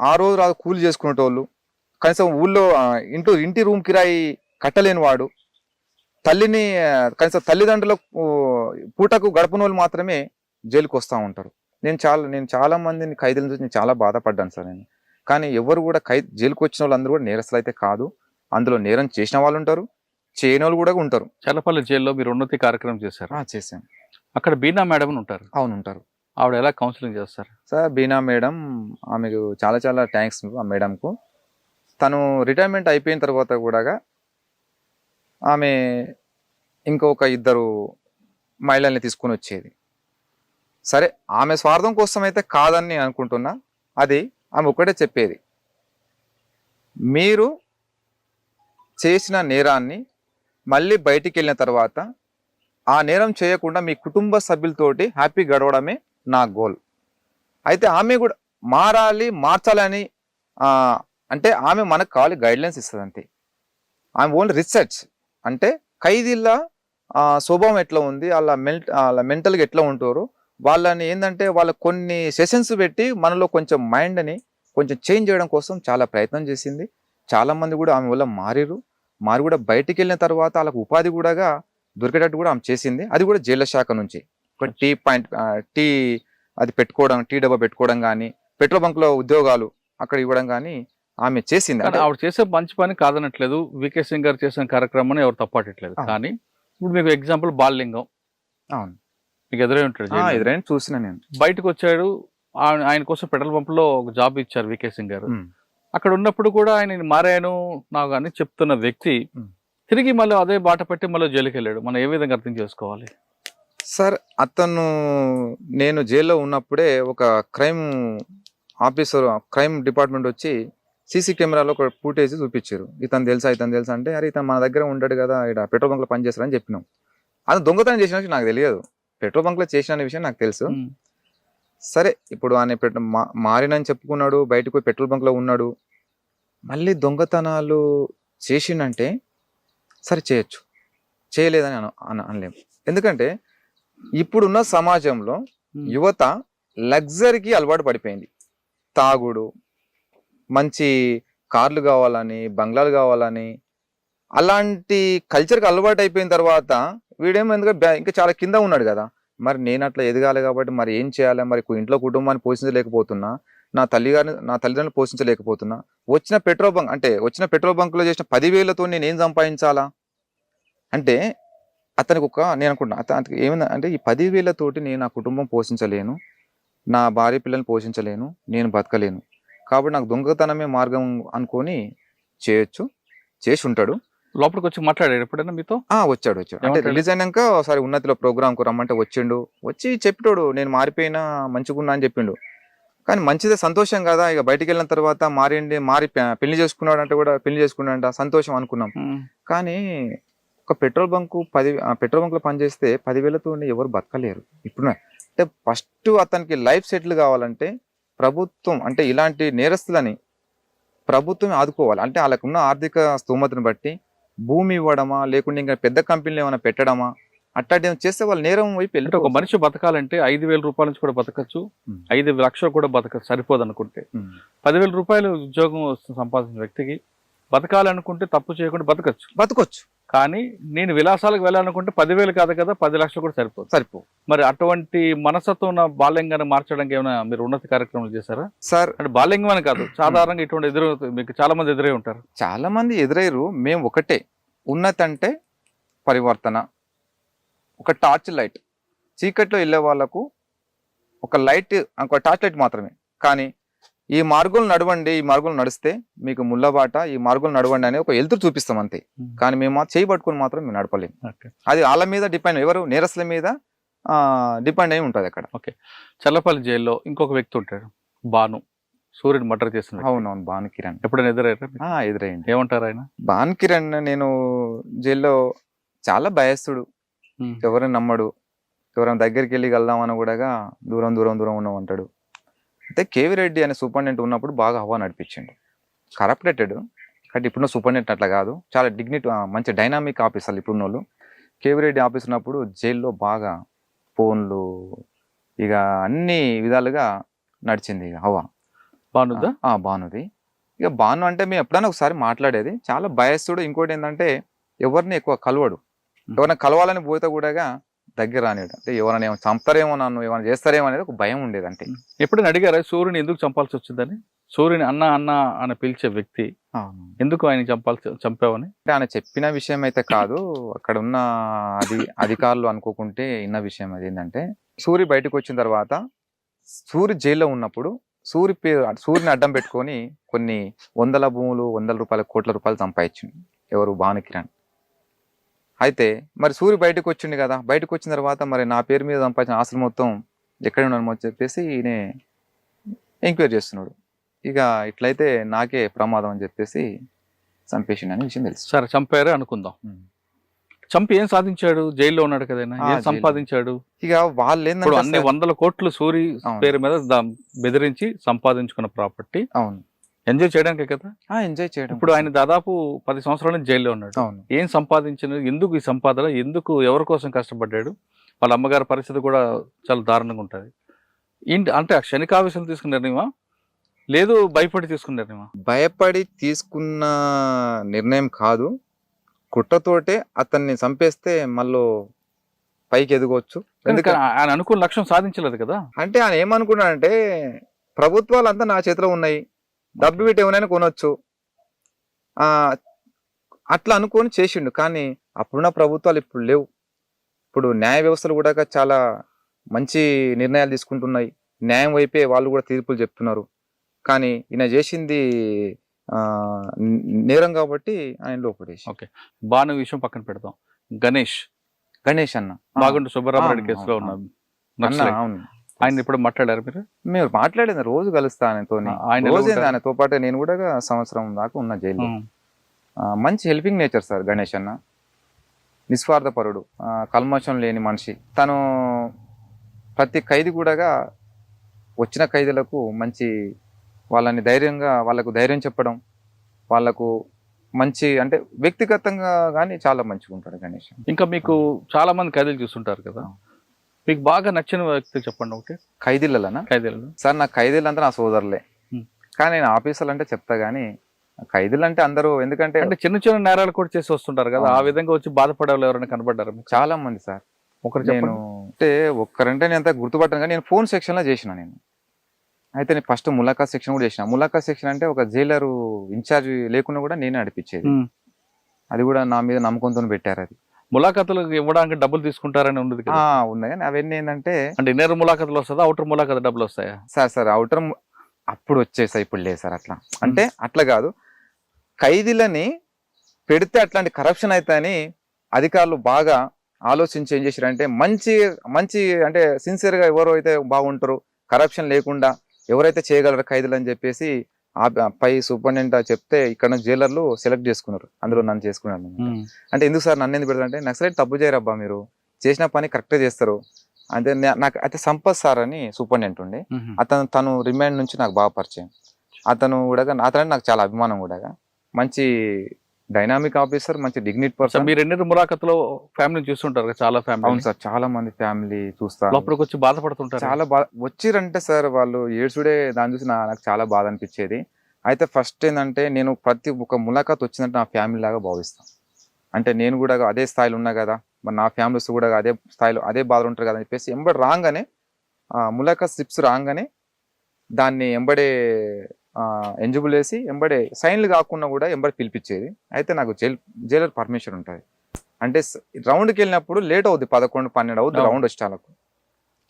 ఆ రోజు రాదు కూలి చేసుకునేటోళ్ళు, కనీసం ఊళ్ళో ఇంటి రూమ్ కిరాయి కట్టలేని వాడు, కనీసం తల్లిదండ్రుల పూటకు గడపని వాళ్ళు మాత్రమే జైలుకి వస్తూ ఉంటారు. నేను చాలా మందిని ఖైదీలను చూసి నేను చాలా బాధపడ్డాను సార్ నేను. కానీ ఎవరు కూడా జైలుకి వచ్చిన వాళ్ళందరూ కూడా నేరస్తులు అయితే కాదు, అందులో నేరం చేసిన వాళ్ళు ఉంటారు, చేయని వాళ్ళు కూడా ఉంటారు. చెర్లపల్లి జైల్లో మీరు ఉన్నతి కార్యక్రమం చేశారు? చేశాను. అక్కడ బీనా మేడం ఉంటారు? అవును ఉంటారు. ఆవిడ ఎలా కౌన్సిలింగ్ చేస్తారు సార్? బీనా మేడం, ఆమెకు చాలా థ్యాంక్స్ ఆ మేడంకు. తను రిటైర్మెంట్ అయిపోయిన తర్వాత కూడా ఆమె ఇంకొక 2 మహిళల్ని తీసుకుని వచ్చేది. సరే ఆమె స్వార్థం కోసం అయితే కాదని నేను అనుకుంటున్నా, అది ఆమె ఒకటే చెప్పేది, మీరు చేసిన నేరాన్ని మళ్ళీ బయటికి వెళ్ళిన తర్వాత ఆ నేరం చేయకుండా మీ కుటుంబ సభ్యులతోటి హ్యాపీ గడవడమే నా గోల్. అయితే ఆమె కూడా మార్చాలని అంటే ఆమె మనకు కావాలి గైడ్లైన్స్ ఇస్తుంది అంతే. ఆమె ఓన్లీ రిసర్చ్ అంటే ఖైదీల స్వభావం ఎట్లా ఉంది, వాళ్ళ మెంటల్గా ఎట్లా ఉంటారు, వాళ్ళని ఏంటంటే వాళ్ళకి కొన్ని సెషన్స్ పెట్టి మనలో కొంచెం మైండ్ని కొంచెం చేంజ్ చేయడం కోసం చాలా ప్రయత్నం చేసింది. చాలామంది కూడా ఆమె వల్ల మారి కూడా బయటికి వెళ్ళిన తర్వాత వాళ్ళకు ఉపాధి కూడా దొరికేటట్టు కూడా ఆమె చేసింది. అది కూడా జైళ్ళ శాఖ నుంచి ఒక టీ అది పెట్టుకోవడం, టీ డబ్బా పెట్టుకోవడం కానీ, పెట్రోల్ బంక్లో ఉద్యోగాలు అక్కడ ఇవ్వడం కానీ ఆమె చేసింది. ఆవిడ చేసే మంచి పని కాదనట్లేదు, వికే సింగ్ గారు చేసిన కార్యక్రమాన్ని ఎవరు తప్పట్లేదు. కానీ ఇప్పుడు మీకు ఎగ్జాంపుల్ బాలలింగం, అవును మీకు ఎదురై ఉంటాడు, ఎదురైనా చూసిన నేను. బయటకు వచ్చాడు, ఆయన కోసం పెట్రోల్ పంప్ లో ఒక జాబ్ ఇచ్చారు వికే సింగ్ గారు. అక్కడ ఉన్నప్పుడు కూడా ఆయన మారాను నాకు అని చెప్తున్న వ్యక్తి తిరిగి మళ్ళీ అదే బాట పెట్టి మళ్ళీ జైలుకి వెళ్ళాడు. మనం ఏ విధంగా అర్థం చేసుకోవాలి సార్? నేను జైల్లో ఉన్నప్పుడే ఒక క్రైమ్ డిపార్ట్మెంట్ వచ్చి సీసీ కెమెరాలో ఒక ఫుటేజ్ చూపించారు. ఇతను తెలుసా అంటే, అరే ఇతను మన దగ్గర ఉంటాడు కదా, ఇక్కడ పెట్రోల్ బంక్లో పనిచేస్తారని చెప్పినాం. అది దొంగతనం చేసిన విషయం నాకు తెలియదు, పెట్రోల్ బంక్లో చేసిన విషయం నాకు తెలుసు. సరే ఇప్పుడు ఆయన మారినని చెప్పుకున్నాడు, బయటకు పోయి పెట్రోల్ బంక్లో ఉన్నాడు, మళ్ళీ దొంగతనాలు చేసిండంటే సరే చేయొచ్చు, చేయలేదని అనలేము. ఎందుకంటే ఇప్పుడున్న సమాజంలో యువత లగ్జరీకి అలవాటు పడిపోయింది. తాగుడు, మంచి కార్లు కావాలని, బంగ్లాలు కావాలని, అలాంటి కల్చర్కి అలవాటు అయిపోయిన తర్వాత వీడేమో ఎందుకంటే ఇంకా చాలా కింద ఉన్నాడు కదా, మరి నేను అట్లా ఎదగాలి కాబట్టి మరి ఏం చేయాలి, మరి ఇంట్లో కుటుంబాన్ని పోషించలేకపోతున్నా, నా తల్లిదండ్రులు పోషించలేకపోతున్నా, వచ్చిన పెట్రోల్ బంక్లో చేసిన 10,000తో నేను ఏం సంపాదించాలా అంటే అతనికి నేను అనుకుంటున్నా అతనికి ఏమైంది అంటే, ఈ 10,000తోటి నేను నా కుటుంబం పోషించలేను, నా భార్య పిల్లల్ని పోషించలేను, నేను బతకలేను, కాబట్టి నాకు దొంగతనమే మార్గం అనుకొని చేసి ఉంటాడు. లోపలికి వచ్చి మాట్లాడాడు ఎప్పుడైనా మీతో? వచ్చాడు. అంటే రిలీజ్ అయినాక ఒకసారి ఉన్నతిలో ప్రోగ్రామ్కు రమ్మంటే వచ్చి చెప్పాడు, నేను మారిపోయినా మంచిగున్నా అని చెప్పిండు. కానీ మంచిదే, సంతోషం కదా, ఇక బయటికి వెళ్ళిన తర్వాత మారి పెళ్లి చేసుకున్నాడంట, సంతోషం అనుకున్నాం. కానీ ఒక పెట్రోల్ బంక్లో పనిచేస్తే 10,000తో ఎవరు బతకలేరు ఇప్పుడు. అంటే ఫస్ట్ అతనికి లైఫ్ సెటిల్ కావాలంటే ప్రభుత్వం, అంటే ఇలాంటి నేరస్తులని ప్రభుత్వం ఆదుకోవాలి. అంటే వాళ్ళకున్న ఆర్థిక స్తోమతను బట్టి భూమి ఇవ్వడమా, లేకుంటే ఇంకా పెద్ద కంపెనీలు ఏమైనా పెట్టడమా, అట్లా చేస్తే వాళ్ళు నేరం వైపు వెళ్ళి. ఒక మనిషి బతకాలంటే 5,000 రూపాయల నుంచి కూడా బతకచ్చు, 5 లక్షలు కూడా బతకచ్చు, సరిపోదు అనుకుంటే. 10,000 రూపాయలు ఉద్యోగం సంపాదించిన వ్యక్తికి బతకాలనుకుంటే తప్పు చేయకుండా బతకొచ్చు. కానీ నేను విలాసాలకు వెళ్ళాలనుకుంటే 10,000 కాదు కదా, 10 లక్షలు కూడా సరిపో. మరి అటువంటి మనస్తత్వం ఉన్న బాల్యంగాన్ని మార్చడానికి ఏమైనా మీరు ఉన్నత కార్యక్రమాలు చేశారా సార్? అంటే బాల్యంగం అని కాదు, సాధారణంగా ఇటువంటి మీకు చాలా మంది ఎదురై ఉంటారు. చాలా మంది ఎదురయ్యారు. మేము ఒకటే, ఉన్నతి అంటే పరివర్తన. ఒక టార్చ్ లైట్, చీకట్లో వెళ్ళే వాళ్ళకు ఒక టార్చ్ లైట్ మాత్రమే. కానీ ఈ మార్గంలో నడవండి, ఈ మార్గంలో నడిస్తే మీకు ముళ్ళబాట, ఈ మార్గంలో నడవండి అనే ఒక ఎలుతురు చూపిస్తాం అంతే. కానీ మేము చేయి పట్టుకుని మాత్రం మేము నడపలేము. అది వాళ్ళ మీద డిపెండ్, ఎవరు నేరస్తుల మీద డిపెండ్ అయి ఉంటుంది అక్కడ. ఓకే. చల్లపల్లి జైల్లో ఇంకొక వ్యక్తి ఉంటాడు, భాను, సూర్యుని మర్డర్ చేస్తున్నాడు. అవునవును, భాను కిరణ్. ఎప్పుడైనా ఎదురయ్యారా? ఎదురయ్యండి. ఏమంటారు ఆయన? భాను కిరణ్ నేను జైల్లో చాలా భయస్తుడు, ఎవరిని నమ్మడు, ఎవరైనా దగ్గరికి వెళ్ళి వెళ్దామని కూడా దూరం ఉన్నామంటాడు. అయితే కేవీ రెడ్డి అనే సూపరింటెండెంట్ ఉన్నప్పుడు బాగా హవా నడిపించిండు. కరప్టెడ్, కాబట్టి ఇప్పుడున్న సూపరింటెండెంట్ అట్లా కాదు, చాలా డిగ్నిటీ, మంచి డైనామిక్ ఆఫీసర్లు ఇప్పుడున్న వాళ్ళు. కేవీ రెడ్డి ఆఫీస్ ఉన్నప్పుడు జైల్లో బాగా ఫోన్లు, ఇక అన్ని విధాలుగా నడిచింది ఇక హవా. భానుది. ఇక భాను అంటే మేము ఎప్పుడైనా ఒకసారి మాట్లాడేది, చాలా భయస్తుడు. ఇంకోటి ఏంటంటే ఎవరిని ఎక్కువ కలవడు, ఎవరైనా కలవాలని పోతే కూడా దగ్గర రానిడు. అంటే ఎవరైనా ఏమైనా చంపుతారేమో, నన్ను ఏమైనా చేస్తారేమో అనేది ఒక భయం ఉండేది. అంటే ఎప్పుడైనా అడిగారా సూర్యుని ఎందుకు చంపాల్సి వచ్చిందని? సూర్యుని అన్న అని పిలిచే వ్యక్తి ఎందుకు ఆయన చంపావని? అంటే ఆయన చెప్పిన విషయం అయితే కాదు, అక్కడ ఉన్న అధికారులు అనుకోకుంటే ఇన్న విషయం. అది ఏంటంటే సూర్య బయటకు వచ్చిన తర్వాత, సూర్య జైల్లో ఉన్నప్పుడు సూర్యుని అడ్డం పెట్టుకొని కొన్ని వందల భూములు, కోట్ల రూపాయలు సంపాదించింది ఎవరు? భాను కిరణ్. అయితే మరి సూర్య బయటకు వచ్చింది కదా, బయటకు వచ్చిన తర్వాత మరి నా పేరు మీద సంపాదించిన ఆస్తులు మొత్తం ఎక్కడ ఉన్నామో చెప్పేసి ఈయన ఎంక్వైరీ చేస్తున్నాడు. ఇక ఇట్లయితే నాకే ప్రమాదం అని చెప్పేసి చంపేసిండు అనే విషయం తెలుసు. సరే, చంపారే అనుకుందాం. చంపి ఏం సాధించాడు? జైల్లో ఉన్నాడు కదా, ఏం సంపాదించాడు? ఇక వాళ్ళు ఏంటంటే అన్ని 100 కోట్లు సూర్య పేరు మీద బెదిరించి సంపాదించుకున్న ప్రాపర్టీ. అవును, ఎంజాయ్ చేయడానికే కదా. ఎంజాయ్ చేయడం. ఇప్పుడు ఆయన దాదాపు 10 సంవత్సరాల నుంచి జైల్లో ఉన్నాడు. ఏం సంపాదించిన, ఎందుకు ఈ సంపాదన, ఎందుకు ఎవరి కోసం కష్టపడ్డాడు? వాళ్ళ అమ్మగారి పరిస్థితి కూడా చాలా దారుణంగా ఉంటుంది. ఏంటి అంటే ఆ క్షణికావేశం తీసుకున్న నిర్ణయమా, లేదు భయపడి తీసుకున్న నిర్ణయమా? భయపడి తీసుకున్న నిర్ణయం కాదు, కుట్రతోటే అతన్ని చంపేస్తే మళ్ళీ పైకి ఎదగవచ్చు. ఎందుకంటే ఆయన అనుకున్న లక్ష్యం సాధించలేదు కదా. అంటే ఆయన ఏమనుకున్నాడంటే, ప్రభుత్వాలు అంతా నా చేతిలో ఉన్నాయి, డబ్బు పెట్టి ఏమైనా కొనొచ్చు, అట్లా అనుకొని చేసిండు. కానీ అప్పుడున్న ప్రభుత్వాలు ఇప్పుడు లేవు. ఇప్పుడు న్యాయ వ్యవస్థలు కూడా చాలా మంచి నిర్ణయాలు తీసుకుంటున్నాయి, న్యాయం వైపే వాళ్ళు కూడా తీర్పులు చెప్తున్నారు. కానీ ఈయన చేసింది నేరం కాబట్టి ఆయన లోపడేసి. ఓకే, భాను విషయం పక్కన పెడతాం. గణేష్ అన్న బాగుంటు సుబ్బరామరెడ్డి కేసులో ఉన్నాడు. అవును, ఆయన ఇప్పుడు మాట్లాడారు మీరు? మీరు మాట్లాడేది రోజు కలుస్తా ఆయనతో, ఆయన ఎలా రోజు ఉంటారు? ఆయనతో పాటు నేను కూడా సంవత్సరం దాకా ఉన్న జైల్లో. ఉమ్. మంచి హెల్పింగ్ నేచర్ సార్ గణేష్ అన్న, నిస్వార్థపరుడు, కల్మషం లేని మనిషి. తను ప్రతి ఖైదీ కూడా వచ్చిన ఖైదీలకు మంచి వాళ్ళని ధైర్యంగా వాళ్ళకు ధైర్యం చెప్పడం, వాళ్ళకు మంచి అంటే వ్యక్తిగతంగా కానీ చాలా మంచిగా ఉంటాడు గణేష్. ఇంకా మీకు చాలా మంది ఖైదీలు చూస్తుంటారు కదా, మీకు బాగా నచ్చిన వ్యక్తి చెప్పండి ఒకటి ఖైదీలనా? ఖైదీలలో. సార్ నా ఖైదీలంతా నా సోదరులే, Hmm. కానీ నేను ఆఫీసర్లు అంటే చెప్తా కానీ ఖైదీలు అంటే అందరూ, ఎందుకంటే అంటే చిన్న చిన్న నేరాలు కూడా చేసి వస్తుంటారు కదా, ఆ అవును. విధంగా వచ్చి బాధపడే వాళ్ళు ఎవరైనా కనబడ్డారు మీకు? చాలా మంది సార్. ఒకరు నేను చెప్పండి. అంటే ఒక్కరంటే నేను అంత గుర్తుపట్టాను కానీ నేను ఫోన్ సెక్షన్లో చేసిన. నేను అయితే నేను ఫస్ట్ ములాఖాత్ సెక్షన్ కూడా చేసిన. ములాఖాత్ సెక్షన్ అంటే ఒక జైలరు ఇన్ఛార్జ్ లేకుండా కూడా నేనే నడిపించేది. ఉమ్. అది కూడా నా మీద నమ్మకంతో పెట్టారు. అది ములాఖాతులు ఇవ్వడానికి డబ్బులు తీసుకుంటారని ఉండదు కదా? ఉన్నాయి కానీ అవన్నీ ఏంటంటే అంటే ఇన్నర్ ములాఖాతులు వస్తుందా, అవుటర్ ములాఖాతు డబ్బులు వస్తాయా? సార్ అవుటర్ అప్పుడు వచ్చేసాయి, ఇప్పుడు లేదు సార్. అట్లా అంటే అట్లా కాదు, ఖైదీలని పెడితే అట్లాంటి కరప్షన్ అవుతాయని అధికారులు బాగా ఆలోచించి ఏం చేశారంటే మంచి మంచి అంటే సిన్సియర్గా ఎవరు అయితే బాగుంటారు, కరప్షన్ లేకుండా ఎవరైతే చేయగలరు ఖైదీలు అని చెప్పేసి పై సూపరింటెండెంట్ చెప్తే ఇక్కడ జైలర్లు సెలెక్ట్ చేసుకున్నారు, అందులో నన్ను చేసుకున్నాను. ఉమ్. అంటే ఎందుకు సార్ నన్ను ఎందుకు పెడతారంటే నక్సలైట్ తప్పు చేయరబ్బా, మీరు చేసిన పని కరెక్ట్గా చేస్తారు అంటే. నాకు అయితే సంపత్ సార్ అని సూపరింటెండెంట్ ఉండే, ఉమ్. తను రిమాండ్ నుంచి నాకు బాగా పరిచయం. అతను కూడా అతను నాకు చాలా అభిమానం కూడా, మంచి డైనామిక్ ఆఫీసర్, మంచి డిగ్నిటీ సో పర్సన్. మీరు ఎన్నర్ ములాఖాతులో ఫ్యామిలీ చూస్తుంటారు కదా, చాలా ఫ్యామిలీ. అవును సార్, చాలా మంది ఫ్యామిలీ చూస్తా, లోపలికి వచ్చి బాధపడుతుంటారు. చాలా బాధ వచ్చిరంటే సార్ వాళ్ళు ఏడ్చుడే, దాన్ని చూసి నాకు చాలా బాధ అనిపించేది. అయితే ఫస్ట్ ఏంటంటే నేను ప్రతి ఒక్క ములాఖాత్ వచ్చిందంటే నా ఫ్యామిలీ లాగా భావిస్తాను. అంటే నేను కూడా అదే స్థాయిలో ఉన్నా కదా, మరి నా ఫ్యామిలీస్ కూడా అదే స్థాయిలో అదే బాధలు ఉంటారు కదా అని చెప్పేసి ఎంబడి రాగానే ములాఖాత్ స్లిప్స్ రాగానే దాన్ని ఎంబడే ఎంజిబుల్ వేసి ఎంబడే సైన్లు కాకుండా కూడా ఎంబడి పిలిపించేది. అయితే నాకు జైలర్ పర్మిషన్ ఉంటుంది. అంటే రౌండ్కి వెళ్ళినప్పుడు లేట్ అవుద్ది, 11-12 అవుద్ది రౌండ్ వచ్చేటాలకు.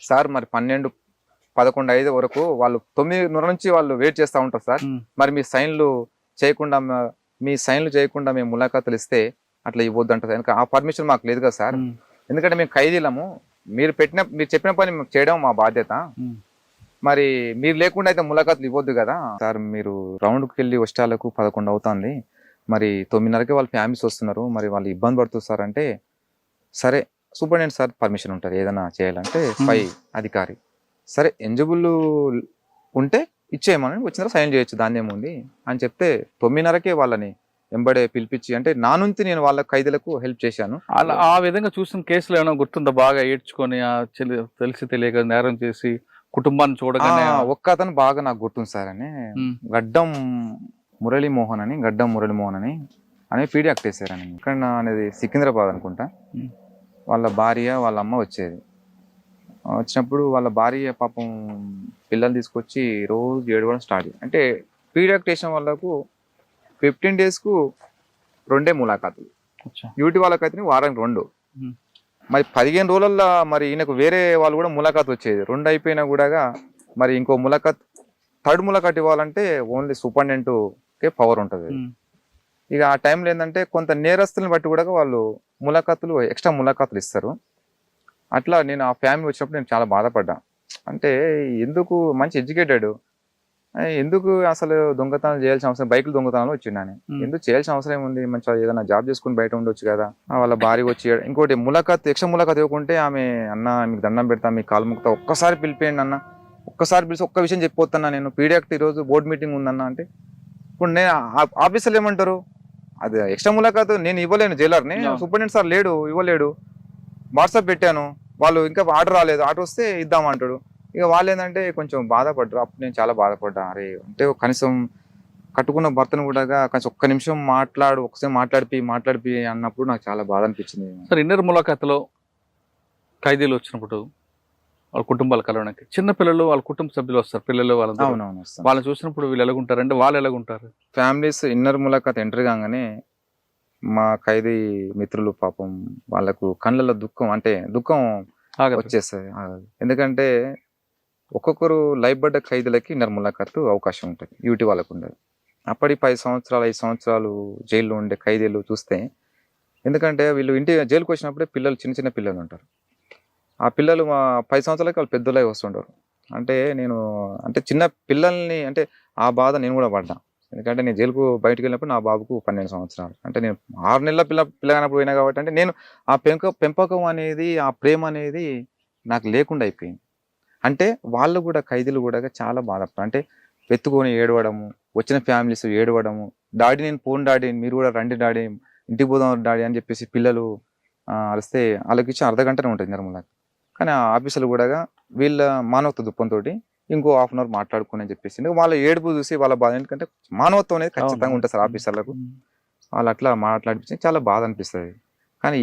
సార్ మరి 12-11 వరకు వాళ్ళు 9 నుంచి వాళ్ళు వెయిట్ చేస్తూ ఉంటారు సార్. మరి మీ సైన్లు చేయకుండా మేము ములాఖాతులు ఇస్తే అట్లా ఇవ్వద్దు అంటారు. ఎందుకంటే ఆ పర్మిషన్ మాకు లేదు కదా సార్, ఎందుకంటే మేము ఖైదీలము, మీరు చెప్పిన పని మేము చేయడం మా బాధ్యత. మరి మీరు లేకుండా అయితే ములాఖాతులు ఇవ్వద్దు కదా సార్. మీరు రౌండ్కి వెళ్ళి వచ్చేటాలకు 11 అవుతుంది, మరి 9:30కి వాళ్ళ ఫ్యామిలీస్ వస్తున్నారు, మరి వాళ్ళు ఇబ్బంది పడుతుంది సార్ అంటే, సరే సూపరింటెండెంట్ సార్ పర్మిషన్ ఉంటుంది ఏదైనా చేయాలంటే, పై అధికారి సరే ఎలిజిబుల్ ఉంటే ఇచ్చేయమని వచ్చిన సైన్ చేయొచ్చు దాన్ని ఏముంది అని చెప్తే 9:30కే వాళ్ళని ఎంబడే పిలిపించి, అంటే నా నుంచి నేను వాళ్ళ ఖైదీలకు హెల్ప్ చేశాను. అలా ఆ విధంగా చూసిన కేసులు ఏమైనా గుర్తుందా? బాగా ఏడ్చుకొని తెలిసి తెలియక నేరం చేసి కుటుంబాన్ని చూడగానే ఒక్క అతను బాగా నాకు గుర్తుంది సార్ అని, గడ్డం మురళీమోహన్ అని పీడీ యాక్ట్ వేసారని. ఇక్కడ అనేది సికింద్రాబాద్ అనుకుంటా. వాళ్ళ భార్య వాళ్ళ అమ్మ వచ్చినప్పుడు వాళ్ళ భార్య పాపం పిల్లలు తీసుకొచ్చి రోజు ఏడవడం స్టార్ట్. అంటే పీడీ యాక్ట్ వేసిన వాళ్ళకు 15 డేస్కు 2 ములాఖాతులు, డ్యూటీ వాళ్ళకైతే వారానికి 2. మరి 15 రోజుల్లో మరి ఈయనకు వేరే వాళ్ళు కూడా ములాఖాత్ వచ్చేది. 2 అయిపోయినా కూడా మరి ఇంకో ములాఖాత్, థర్డ్ ములాఖాత్ ఇవ్వాలంటే ఓన్లీ సూపరింటెండెంట్కే పవర్ ఉంటుంది. ఇక ఆ టైంలో ఏంటంటే కొంత నేరస్తులను బట్టి కూడా వాళ్ళు ఎక్స్ట్రా ములాఖాతులు ఇస్తారు. అట్లా నేను ఆ ఫ్యామిలీ వచ్చినప్పుడు నేను చాలా బాధపడ్డా. అంటే ఎందుకు మంచి ఎడ్యుకేటెడ్, ఎందుకు అసలు దొంగతనాలు చేయాల్సిన అవసరం, బైకులు దొంగతనాలు వచ్చిండని ఎందుకు చేయాల్సిన అవసరం ఏముంది, మంచిగా ఏదైనా జాబ్ చేసుకుని బయట ఉండొచ్చు కదా. వాళ్ళ భార్య వచ్చి ఇంకోటి ఎక్స్ట్రా ములాఖాత్ ఇవ్వకుంటే ఆమె, అన్న మీకు దండం పెడతా, మీ కాలు ముక్తా, ఒక్కసారి పిలిపేయండి అన్న, ఒక్కసారి పిలిచి ఒక్క విషయం చెప్పొద్దన్నా, నేను పీడీ యాక్ట్ ఈరోజు బోర్డు మీటింగ్ ఉందన్న అంటే, ఇప్పుడు నేను ఆఫీసర్లు ఏమంటారు, అది ఎక్స్ట్రా ములాఖాత్ నేను ఇవ్వలేను, జైలర్ని సూపరింటెండెంట్ సార్ లేడు, ఇవ్వలేడు, వాట్సాప్ పెట్టాను, వాళ్ళు ఇంకా ఆర్డర్ రాలేదు, ఆర్డర్ వస్తే ఇద్దామంటాడు. ఇక వాళ్ళు ఏంటంటే కొంచెం బాధపడ్డారు. అప్పుడు నేను చాలా బాధపడ్డా. అరే అంటే కనీసం కట్టుకున్న భర్తను కూడా కొంచెం ఒక్క నిమిషం ఒకసారి మాట్లాడిపి అన్నప్పుడు నాకు చాలా బాధ అనిపించింది. సార్ ఇన్నర్ ములాఖాతులో ఖైదీలు వచ్చినప్పుడు వాళ్ళ కుటుంబాలు కలవడానికి చిన్న పిల్లలు వాళ్ళ కుటుంబ సభ్యులు వస్తారు, పిల్లలు వాళ్ళని చూసినప్పుడు వీళ్ళు ఎలాగుంటారు అంటే వాళ్ళు ఎలాగుంటారు? ఫ్యామిలీస్ ఇన్నర్ ములాఖాత్ ఎంటర్ కాగానే మా ఖైదీ మిత్రులు పాపం వాళ్ళకు కళ్ళల్లో దుఃఖం వచ్చేస్తుంది. ఎందుకంటే ఒక్కొక్కరు లైఫ్ పడ్డ ఖైదీలకి ఇన్నర్ ములాఖాత్ అవకాశం ఉంటుంది, డ్యూటీ వాళ్ళకు ఉండదు. అప్పటి 5 సంవత్సరాలు 5 సంవత్సరాలు జైల్లో ఉండే ఖైదీలు చూస్తే, ఎందుకంటే వీళ్ళు జైలుకి వచ్చినప్పుడే చిన్న చిన్న పిల్లలు ఉంటారు. ఆ పిల్లలు మా 10 సంవత్సరాలకి వాళ్ళు పెద్దోళ్ళై వస్తుంటారు. అంటే నేను అంటే చిన్న పిల్లల్ని అంటే ఆ బాధ నేను కూడా పడ్డా. ఎందుకంటే నేను జైలుకు బయటికి వెళ్ళినప్పుడు నా బాబుకు 12 సంవత్సరాలు. అంటే నేను 6 నెలల పిల్లగానప్పుడు పోయినా కాబట్టి అంటే నేను ఆ పెంపకం అనేది, ఆ ప్రేమ అనేది నాకు లేకుండా అయిపోయింది. అంటే వాళ్ళు కూడా ఖైదీలు కూడా చాలా బాధపడతారు. అంటే ఎత్తుకొని ఏడవడము, వచ్చిన ఫ్యామిలీస్ ఏడవడము, డాడీ నేను పోను డాడీ, మీరు కూడా రండి డాడీ, ఇంటికి పోదాం డాడీ అని చెప్పేసి పిల్లలు అరిస్తే వాళ్ళకి ఇచ్చి అర్ధగంటనే ఉంటుంది నిర్మల. కానీ ఆ ఆఫీసులు కూడా వీళ్ళ మానవత్వ దుఃఖంతో ఇంకో హాఫ్ అన్ అవర్ మాట్లాడుకుని అని చెప్పేసి వాళ్ళ ఏడుపు చూసి వాళ్ళ బాధ, ఎందుకంటే మానవత్వం అనేది ఖచ్చితంగా ఉంటుంది సార్ ఆఫీసర్లకు. వాళ్ళు అట్లా మాట్లాడిపించి చాలా బాధ అనిపిస్తుంది. కానీ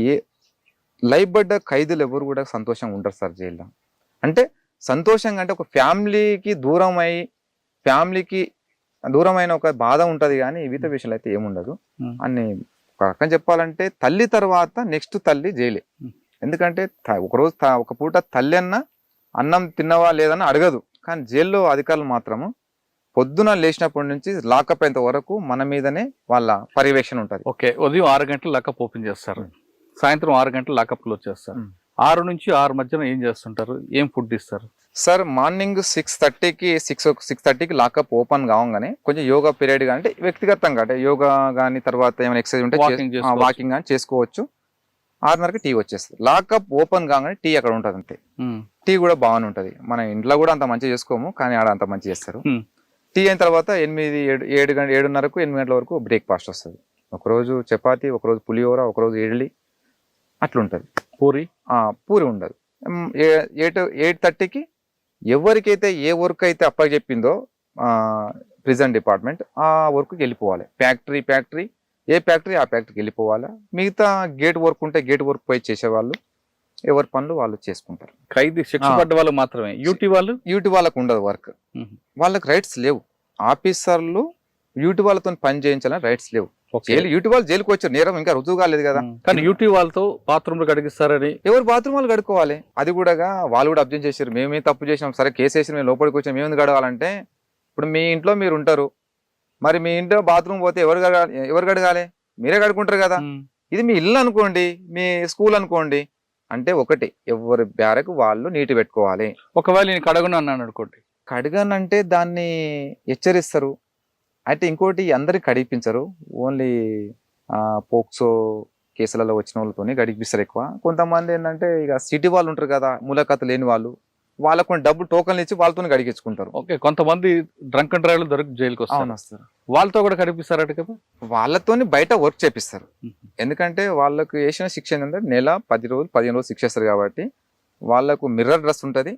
లైఫ్ పడ్డ ఖైదీలు ఎవరు కూడా సంతోషంగా ఉంటారు సార్ జైల్లో. అంటే సంతోషంగా అంటే ఒక ఫ్యామిలీకి దూరమైన ఒక బాధ ఉంటుంది, కానీ మిగతా విషయాలు అయితే ఏముండదు అని ఒక రకం చెప్పాలంటే. తల్లి తర్వాత నెక్స్ట్ తల్లి జైలే. ఎందుకంటే ఒకరోజు ఒక పూట తల్లి అన్న అన్నం తిన్నవా లేదని అడగదు, కానీ జైల్లో అధికారులు మాత్రము పొద్దున లేచినప్పటి నుంచి లాకప్ అయ్యేంత వరకు మన మీదనే వాళ్ళ పర్యవేక్షణ ఉంటుంది. ఓకే, ఉదయం 6 గంటలు లాకప్ ఓపెన్ చేస్తారు, సాయంత్రం 6 గంటలు లాకప్ క్లోజ్ చేస్తారు. 6 నుంచి 6 మధ్యన ఏం చేస్తుంటారు, ఏం ఫుడ్ ఇస్తారు? సార్ మార్నింగ్ 6:30కి లాకప్ ఓపెన్ కావగానే కొంచెం యోగా పీరియడ్ గా, అంటే వ్యక్తిగతంగా అంటే యోగా కానీ తర్వాత ఏమైనా ఎక్సర్సైజ్ ఉంటే వాకింగ్ కానీ చేసుకోవచ్చు. 6:30కి టీ వచ్చేస్తుంది. లాకప్ ఓపెన్ కాగానే టీ అక్కడ ఉంటుంది అంతే. టీ కూడా బాగానే ఉంటుంది. మన ఇంట్లో కూడా అంత మంచిగా చేసుకోము, కానీ ఆడ అంత మంచిగా చేస్తారు. టీ అయిన తర్వాత 7:30కు 8 గంటల వరకు బ్రేక్ఫాస్ట్ వస్తుంది. ఒకరోజు చపాతి, ఒకరోజు పులిహోర, ఒకరోజు ఇడ్లీ అట్లుంటుంది. పూరి ఉండదు. 8:30కి ఎవరికైతే ఏ వర్క్ అయితే అప్పకి చెప్పిందో ప్రిజన్ డిపార్ట్మెంట్ ఆ వర్క్కి వెళ్ళిపోవాలి. ఫ్యాక్టరీ ఏ ఫ్యాక్టరీ ఆ ఫ్యాక్టరీకి వెళ్ళిపోవాలి. మిగతా గేట్ వర్క్ ఉంటే గేట్ వర్క్ పోయి చేసేవాళ్ళు ఎవరి పనులు వాళ్ళు చేసుకుంటారు. ఖైదీ శిక్ష పడ్డ వాళ్ళు మాత్రమే. యూటీ వాళ్ళకు ఉండదు వర్క్, వాళ్ళకి రైట్స్ లేవు. ఆఫీసర్లు యూటీ వాళ్ళతో పని చేయించాలని రైట్స్ లేవు. యూటీ వాళ్ళు జైలుకి వచ్చారు, నేరం ఇంకా రుజువు కాలేదు కదా. కానీ యూటీ వాళ్ళతో బాత్రూమ్లు కడిగిస్తారని ఎవరు బాత్రూమ్ వాళ్ళు కడుక్కోవాలి. అది కూడా వాళ్ళు కూడా అబ్జెక్ట్ చేశారు. మేమే తప్పు చేసినాం, సరే కేసు వేసి మేము లోపలికి వచ్చాం, మేము గడవాలంటే ఇప్పుడు మీ ఇంట్లో మీరు ఉంటారు, మరి మీ ఇంట్లో బాత్రూమ్ పోతే ఎవరు కడగాలి? మీరే కడుకుంటారు కదా. ఇది మీ ఇల్లు అనుకోండి, మీ స్కూల్ అనుకోండి, అంటే ఒకటి ఎవరి బ్యారకు వాళ్ళు నీటి పెట్టుకోవాలి. ఒకవేళ నేను కడగను అన్నాను అనుకోండి, కడగనంటే దాన్ని హెచ్చరిస్తారు. అయితే ఇంకోటి అందరికి కడిపించరు, ఓన్లీ పోక్సో కేసులలో వచ్చిన వాళ్ళతోనే గడిపిస్తారు ఎక్కువ. కొంతమంది ఏంటంటే ఇక సిటీ వాళ్ళు ఉంటారు కదా, మూలకథ లేని వాళ్ళకు డబ్బులు టోకన్లు ఇచ్చి వాళ్ళతో గడిగించుకుంటారు. ఓకే, కొంతమంది డ్రంక్ అండ్ డ్రైవ్లు దొరికి జైలుకి వస్తారు, వాళ్ళతో కూడా కడిపిస్తారట కదా. వాళ్ళతో బయట వర్క్ చేపిస్తారు. ఎందుకంటే వాళ్ళకు వేసిన శిక్ష ఏంటంటే నెల 10 రోజులు 15 రోజులు శిక్ష ఇస్తారు కాబట్టి వాళ్ళకు మిర్రర్ డ్రెస్ ఉంటుంది.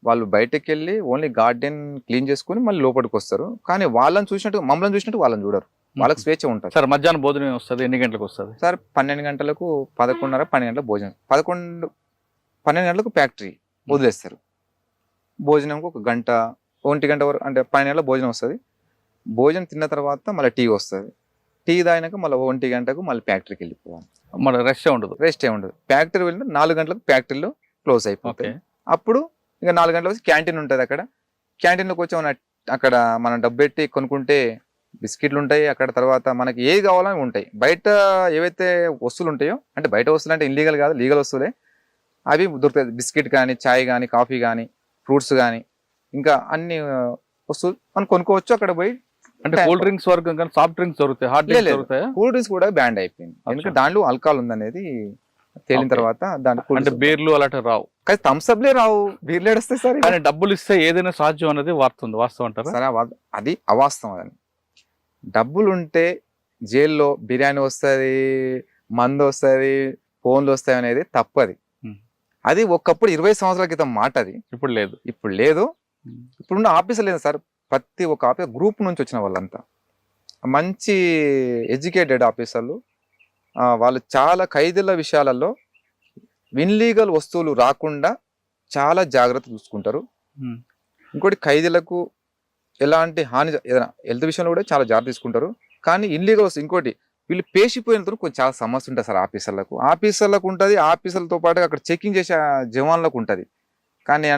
వాళ్ళు బయటకు వెళ్ళి ఓన్లీ గార్డెన్ క్లీన్ చేసుకుని మళ్ళీ లోపలికి వస్తారు. కానీ వాళ్ళని చూసినట్టు మమ్మల్ని చూసినట్టు వాళ్ళని చూడరు, వాళ్ళకి స్వేచ్ఛ ఉంటుంది. సార్ మధ్యాహ్నం భోజనం వస్తుంది, ఎన్ని గంటలకు వస్తుంది? సార్ 12 గంటలకు 11:30 12 గంటలకు భోజనం, 12 గంటలకు ఫ్యాక్టరీ వదిలేస్తారు. భోజనంకు 1 గంట 1 గంట వరకు, అంటే 12 గంటలకు భోజనం వస్తుంది. భోజనం తిన్న తర్వాత మళ్ళీ టీ వస్తుంది. టీ తాగినాక మళ్ళీ 1 గంటకు మళ్ళీ ఫ్యాక్టరీకి వెళ్ళిపోవాలి. మళ్ళీ రెస్ట్ ఏ ఉండదు. ఫ్యాక్టరీ వెళ్ళిన 4 గంటలకు ఫ్యాక్టరీలో క్లోజ్ అయిపోతాయి. అప్పుడు ఇంకా 4 గంటలకు వచ్చి క్యాంటీన్ ఉంటుంది. అక్కడ క్యాంటీన్లోకి వచ్చి అక్కడ మనం డబ్బు పెట్టి కొనుక్కుంటే బిస్కెట్లు ఉంటాయి. అక్కడ తర్వాత మనకి ఏది కావాలని ఉంటాయి. బయట ఏవైతే వస్తువులు ఉంటాయో, అంటే బయట వస్తువులు అంటే ఇల్లీగల్ కాదు, లీగల్ వస్తువులే, అవి దొరుకుతాయి. బిస్కెట్ కానీ, చాయ్ కానీ, కాఫీ కానీ, ఫ్రూట్స్ కానీ, ఇంకా అన్ని వస్తువులు మనం కొనుక్కోవచ్చు అక్కడ పోయి. అంటే కూల్ డ్రింక్స్ వరకు కానీ సాఫ్ట్ డ్రింక్స్ దొరుకుతాయి, హాట్ డ్రింక్స్ దొరుకుతాయి. కూల్ డ్రింక్స్ కూడా బ్యాండ్ అయిపోయింది, ఎందుకంటే దాంట్లో ఆల్కహాల్ ఉందనేది తేలిన తర్వాత. అంటే బీర్లు అలాంటి రావు, కానీ థమ్స్ అప్లే రావు, బీర్లు ఏడొస్తాయి సార్. కానీ డబ్బులు ఇస్తే ఏదైనా సాధ్యం అనేది వాస్తవం అంటారా? సరే, అది అవాస్తవం. అది డబ్బులు ఉంటే జైల్లో బిర్యానీ వస్తుంది, మందు వస్తుంది, ఫోన్లు వస్తాయి అనేది తప్పది. అది ఒకప్పుడు 20 సంవత్సరాల క్రితం మాట, అది ఇప్పుడు లేదు. ఇప్పుడున్న ఆఫీసర్ లేదు సార్, ప్రతి ఒక్క ఆఫీసర్ గ్రూప్ నుంచి వచ్చిన వాళ్ళంతా మంచి ఎడ్యుకేటెడ్ ఆఫీసర్లు. వాళ్ళు చాలా ఖైదీల విషయాలలో ఇన్లీగల్ వస్తువులు రాకుండా చాలా జాగ్రత్త చూసుకుంటారు. ఇంకోటి ఖైదీలకు ఎలాంటి హాని, ఏదైనా హెల్త్ విషయంలో కూడా చాలా జాగ్రత్త తీసుకుంటారు. కానీ ఇన్లీగల్ వస్తువు ఇంకోటి వీళ్ళు పేసిపోయిన కొంచెం చాలా సమస్య ఉంటుంది సార్. ఆఫీసర్లకు ఉంటుంది, ఆఫీసర్లతో పాటు అక్కడ చెకింగ్ చేసే జవాన్లకు ఉంటుంది. కానీ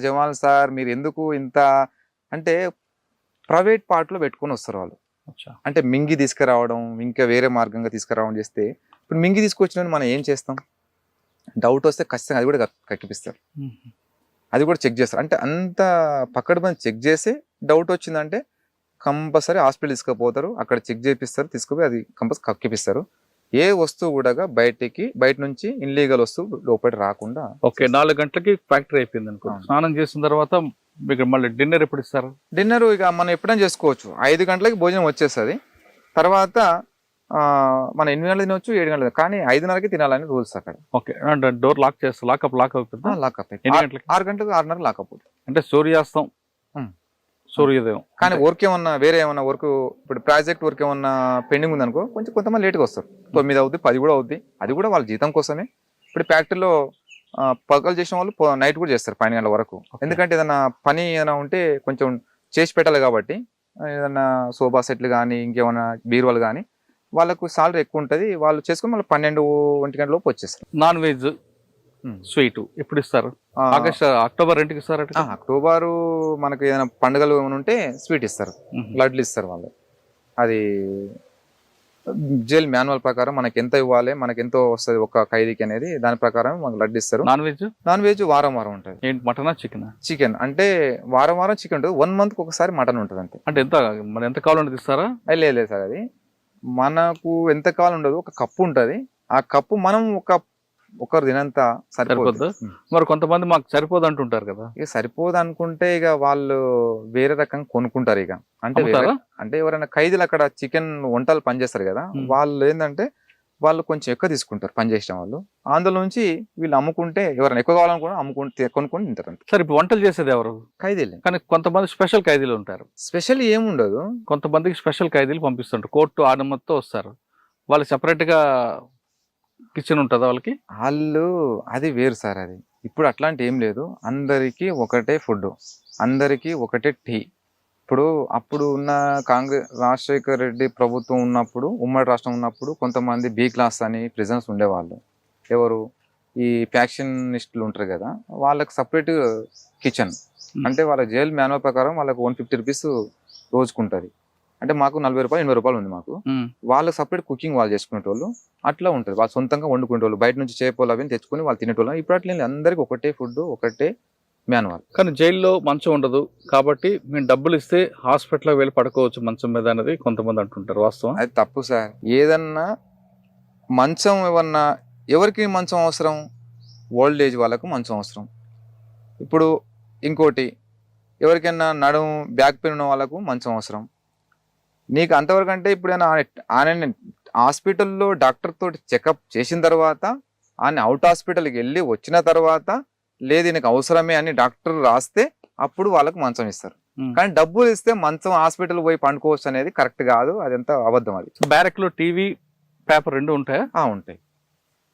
జవాన్లు సార్ మీరు ఎందుకు ఇంత అంటే ప్రైవేట్ పార్ట్లో పెట్టుకొని వస్తారు వాళ్ళు. అంటే మింగి తీసుకురావడం, ఇంకా వేరే మార్గంగా తీసుకురావడం చేస్తే, ఇప్పుడు మింగి తీసుకొచ్చిన మనం ఏం చేస్తాం? డౌట్ వస్తే ఖచ్చితంగా అది కూడా కక్కిపిస్తారు, అది కూడా చెక్ చేస్తారు. అంటే అంత పక్కన చెక్ చేసి డౌట్ వచ్చిందంటే కంపల్సరీ హాస్పిటల్ తీసుకుపోతారు, అక్కడ చెక్ చేపిస్తారు, తీసుకుపోయి అది కంపల్సరీ కక్కిపిస్తారు. ఏ వస్తువు కూడా బయట నుంచి ఇన్లీగల్ వస్తువు లోపలికి రాకుండా. ఓకే, 4 గంటలకి ఫ్యాక్టరీ అయిపోయింది అనుకో, స్నానం చేసిన తర్వాత మీకు మళ్ళీ డిన్నర్ ఎప్పుడు ఇస్తారు? డిన్నర్ ఇక మనం ఎప్పుడైనా చేసుకోవచ్చు. 5 గంటలకి భోజనం వచ్చేస్తుంది. తర్వాత మనం 8 గంటలు తినవచ్చు, 7 గంటలు, కానీ 5:30కి తినాలని రూల్స్ అక్కడ. ఓకే, డోర్ లాక్ చేస్తారు, లాక్ అవుతుంది. లాకప్ ఎన్ని గంటలకి? 6 గంటలకు 6:30 లాకప్ అవుతుంది. అంటే సూర్యాస్తం, సూర్యోదయం. కానీ వర్క్ ఏమన్నా వేరే ఏమన్నా వర్క్, ఇప్పుడు ప్రాజెక్ట్ వర్క్ ఏమన్నా పెండింగ్ ఉందనుకో కొంతమంది లేట్గా వస్తారు. 9 అవుద్ది, 10 కూడా అవుద్ది. అది కూడా వాళ్ళ జీతం కోసమే. ఇప్పుడు ఫ్యాక్టరీలో పగలు చేసిన వాళ్ళు నైట్ కూడా చేస్తారు 12 గంటల వరకు. ఎందుకంటే ఏదైనా పని ఏదైనా ఉంటే కొంచెం చేసి పెట్టాలి కాబట్టి, ఏదైనా సోఫా సెట్లు కానీ ఇంకేమైనా బీరువాలు కానీ వాళ్ళకు సాలరీ ఎక్కువ ఉంటుంది. వాళ్ళు చేసుకుని మళ్ళీ 12-1 గంటల లోపు వచ్చేస్తారు. నాన్ వెజ్ స్వీట్ ఎప్పుడు ఇస్తారు? అక్టోబర్ 2కి ఇస్తారు. అక్టోబరు మనకు ఏదైనా పండుగలు ఏమైనా ఉంటే స్వీట్ ఇస్తారు, లడ్లు ఇస్తారు వాళ్ళు. అది జైల్ మాన్యువల్ ప్రకారం మనకి ఎంత ఇవ్వాలి, మనకి ఎంతో వస్తుంది ఒక ఖైదీకి అనేది, దాని ప్రకారం మనకు లడ్డు ఇస్తారు. నాన్ వెజ్ వారం ఉంటుంది. మటనా చికెన్ అంటే వారం చికెన్ ఉంటుంది. 1 month ఒకసారి మటన్ ఉంటుంది అంతే. అంటే ఎంత కావాలంటే ఇస్తారా? లేదు సార్, అది మనకు ఎంత కావాలి ఉండదు. ఒక కప్పు ఉంటుంది, ఆ కప్పు మనం ఒకరు తినంత సరిపోదు. మరి కొంతమంది మాకు సరిపోదు అంటుంటారు కదా. ఇక సరిపోదు అనుకుంటే ఇక వాళ్ళు వేరే రకంగా కొనుక్కుంటారు. ఇక అంటే ఎవరైనా ఖైదీలు అక్కడ చికెన్ వంటలు పనిచేస్తారు కదా, వాళ్ళు ఏంటంటే వాళ్ళు కొంచెం ఎక్కువ తీసుకుంటారు పనిచేసిన వాళ్ళు. అందులో నుంచి వీళ్ళు అమ్ముకుంటే ఎవరైనా ఎక్కువ కావాలనుకున్నా కొనుక్కొని తింటారు అంతే. సరే, ఇప్పుడు వంటలు చేసేది ఎవరు? ఖైదీలు. కానీ కొంతమంది స్పెషల్ ఖైదీలు ఉంటారు. స్పెషల్ ఏముండదు, కొంతమందికి స్పెషల్ ఖైదీలు పంపిస్తుంటారు, కోర్టు అనుమతితో వస్తారు. వాళ్ళు సెపరేట్ గా కిచెన్ ఉంటుందా వాళ్ళకి? అది వేరు సార్. అది ఇప్పుడు అట్లాంటి ఏం లేదు. అందరికీ ఒకటే ఫుడ్, అందరికీ ఒకటే టీ. ఇప్పుడు అప్పుడు ఉన్న రాజశేఖర్ రెడ్డి ప్రభుత్వం ఉన్నప్పుడు, ఉమ్మడి రాష్ట్రం ఉన్నప్పుడు కొంతమంది B క్లాస్ అని ప్రిజన్స్ ఉండేవాళ్ళు. ఎవరు? ఈ ఫ్యాక్షనిస్టులు ఉంటారు కదా, వాళ్ళకి సపరేట్ కిచెన్. అంటే వాళ్ళ జైల్ మాన్యువల్ ప్రకారం వాళ్ళకి 150 రూపీస్ రోజుకుంటుంది. అంటే మాకు 40 రూపాయలు 80 రూపాయలు ఉంది మాకు. వాళ్ళకి సపరేట్ కుకింగ్ వాళ్ళు చేసుకునేటోళ్ళు. అట్లా ఉంటుంది, వాళ్ళు సొంతంగా వండుకునేటోళ్ళు. బయట నుంచి చేపలు అవి తెచ్చుకొని వాళ్ళు తినేటోళ్ళు. ఇప్పుడు అట్లా అందరికి ఒకటే ఫుడ్, ఒకటే మాన్యువల్. కానీ జైల్లో మంచం ఉండదు కాబట్టి మేము డబ్బులు ఇస్తే హాస్పిటల్లో వెళ్ళి పడుకోవచ్చు మంచం మీద అనేది కొంతమంది అంటుంటారు. వాస్తవం? అది తప్పు సార్. ఏదన్నా మంచం ఏమన్నా ఎవరికి మంచం అవసరం? ఓల్డ్ ఏజ్ వాళ్ళకు మంచం అవసరం. ఇప్పుడు ఇంకోటి, ఎవరికైనా నడుము బ్యాక్ పెయిన్ ఉన్న వాళ్ళకు మంచం అవసరం. నీకు అంతవరకు అంటే ఇప్పుడు ఆయన హాస్పిటల్లో డాక్టర్ తోటి చెకప్ చేసిన తర్వాత, ఆయన అవుట్ హాస్పిటల్కి వెళ్ళి వచ్చిన తర్వాత, లేదు నీకు అవసరమే అని డాక్టర్ రాస్తే అప్పుడు వాళ్ళకు మంచం ఇస్తారు. కానీ డబ్బులు ఇస్తే మంచం హాస్పిటల్ పోయి పండుకోవచ్చు అనేది కరెక్ట్ కాదు, అదంతా అబద్ధం. అది బ్యారక్ లో టీవీ పేపర్ 2 ఉంటాయా? ఉంటాయి.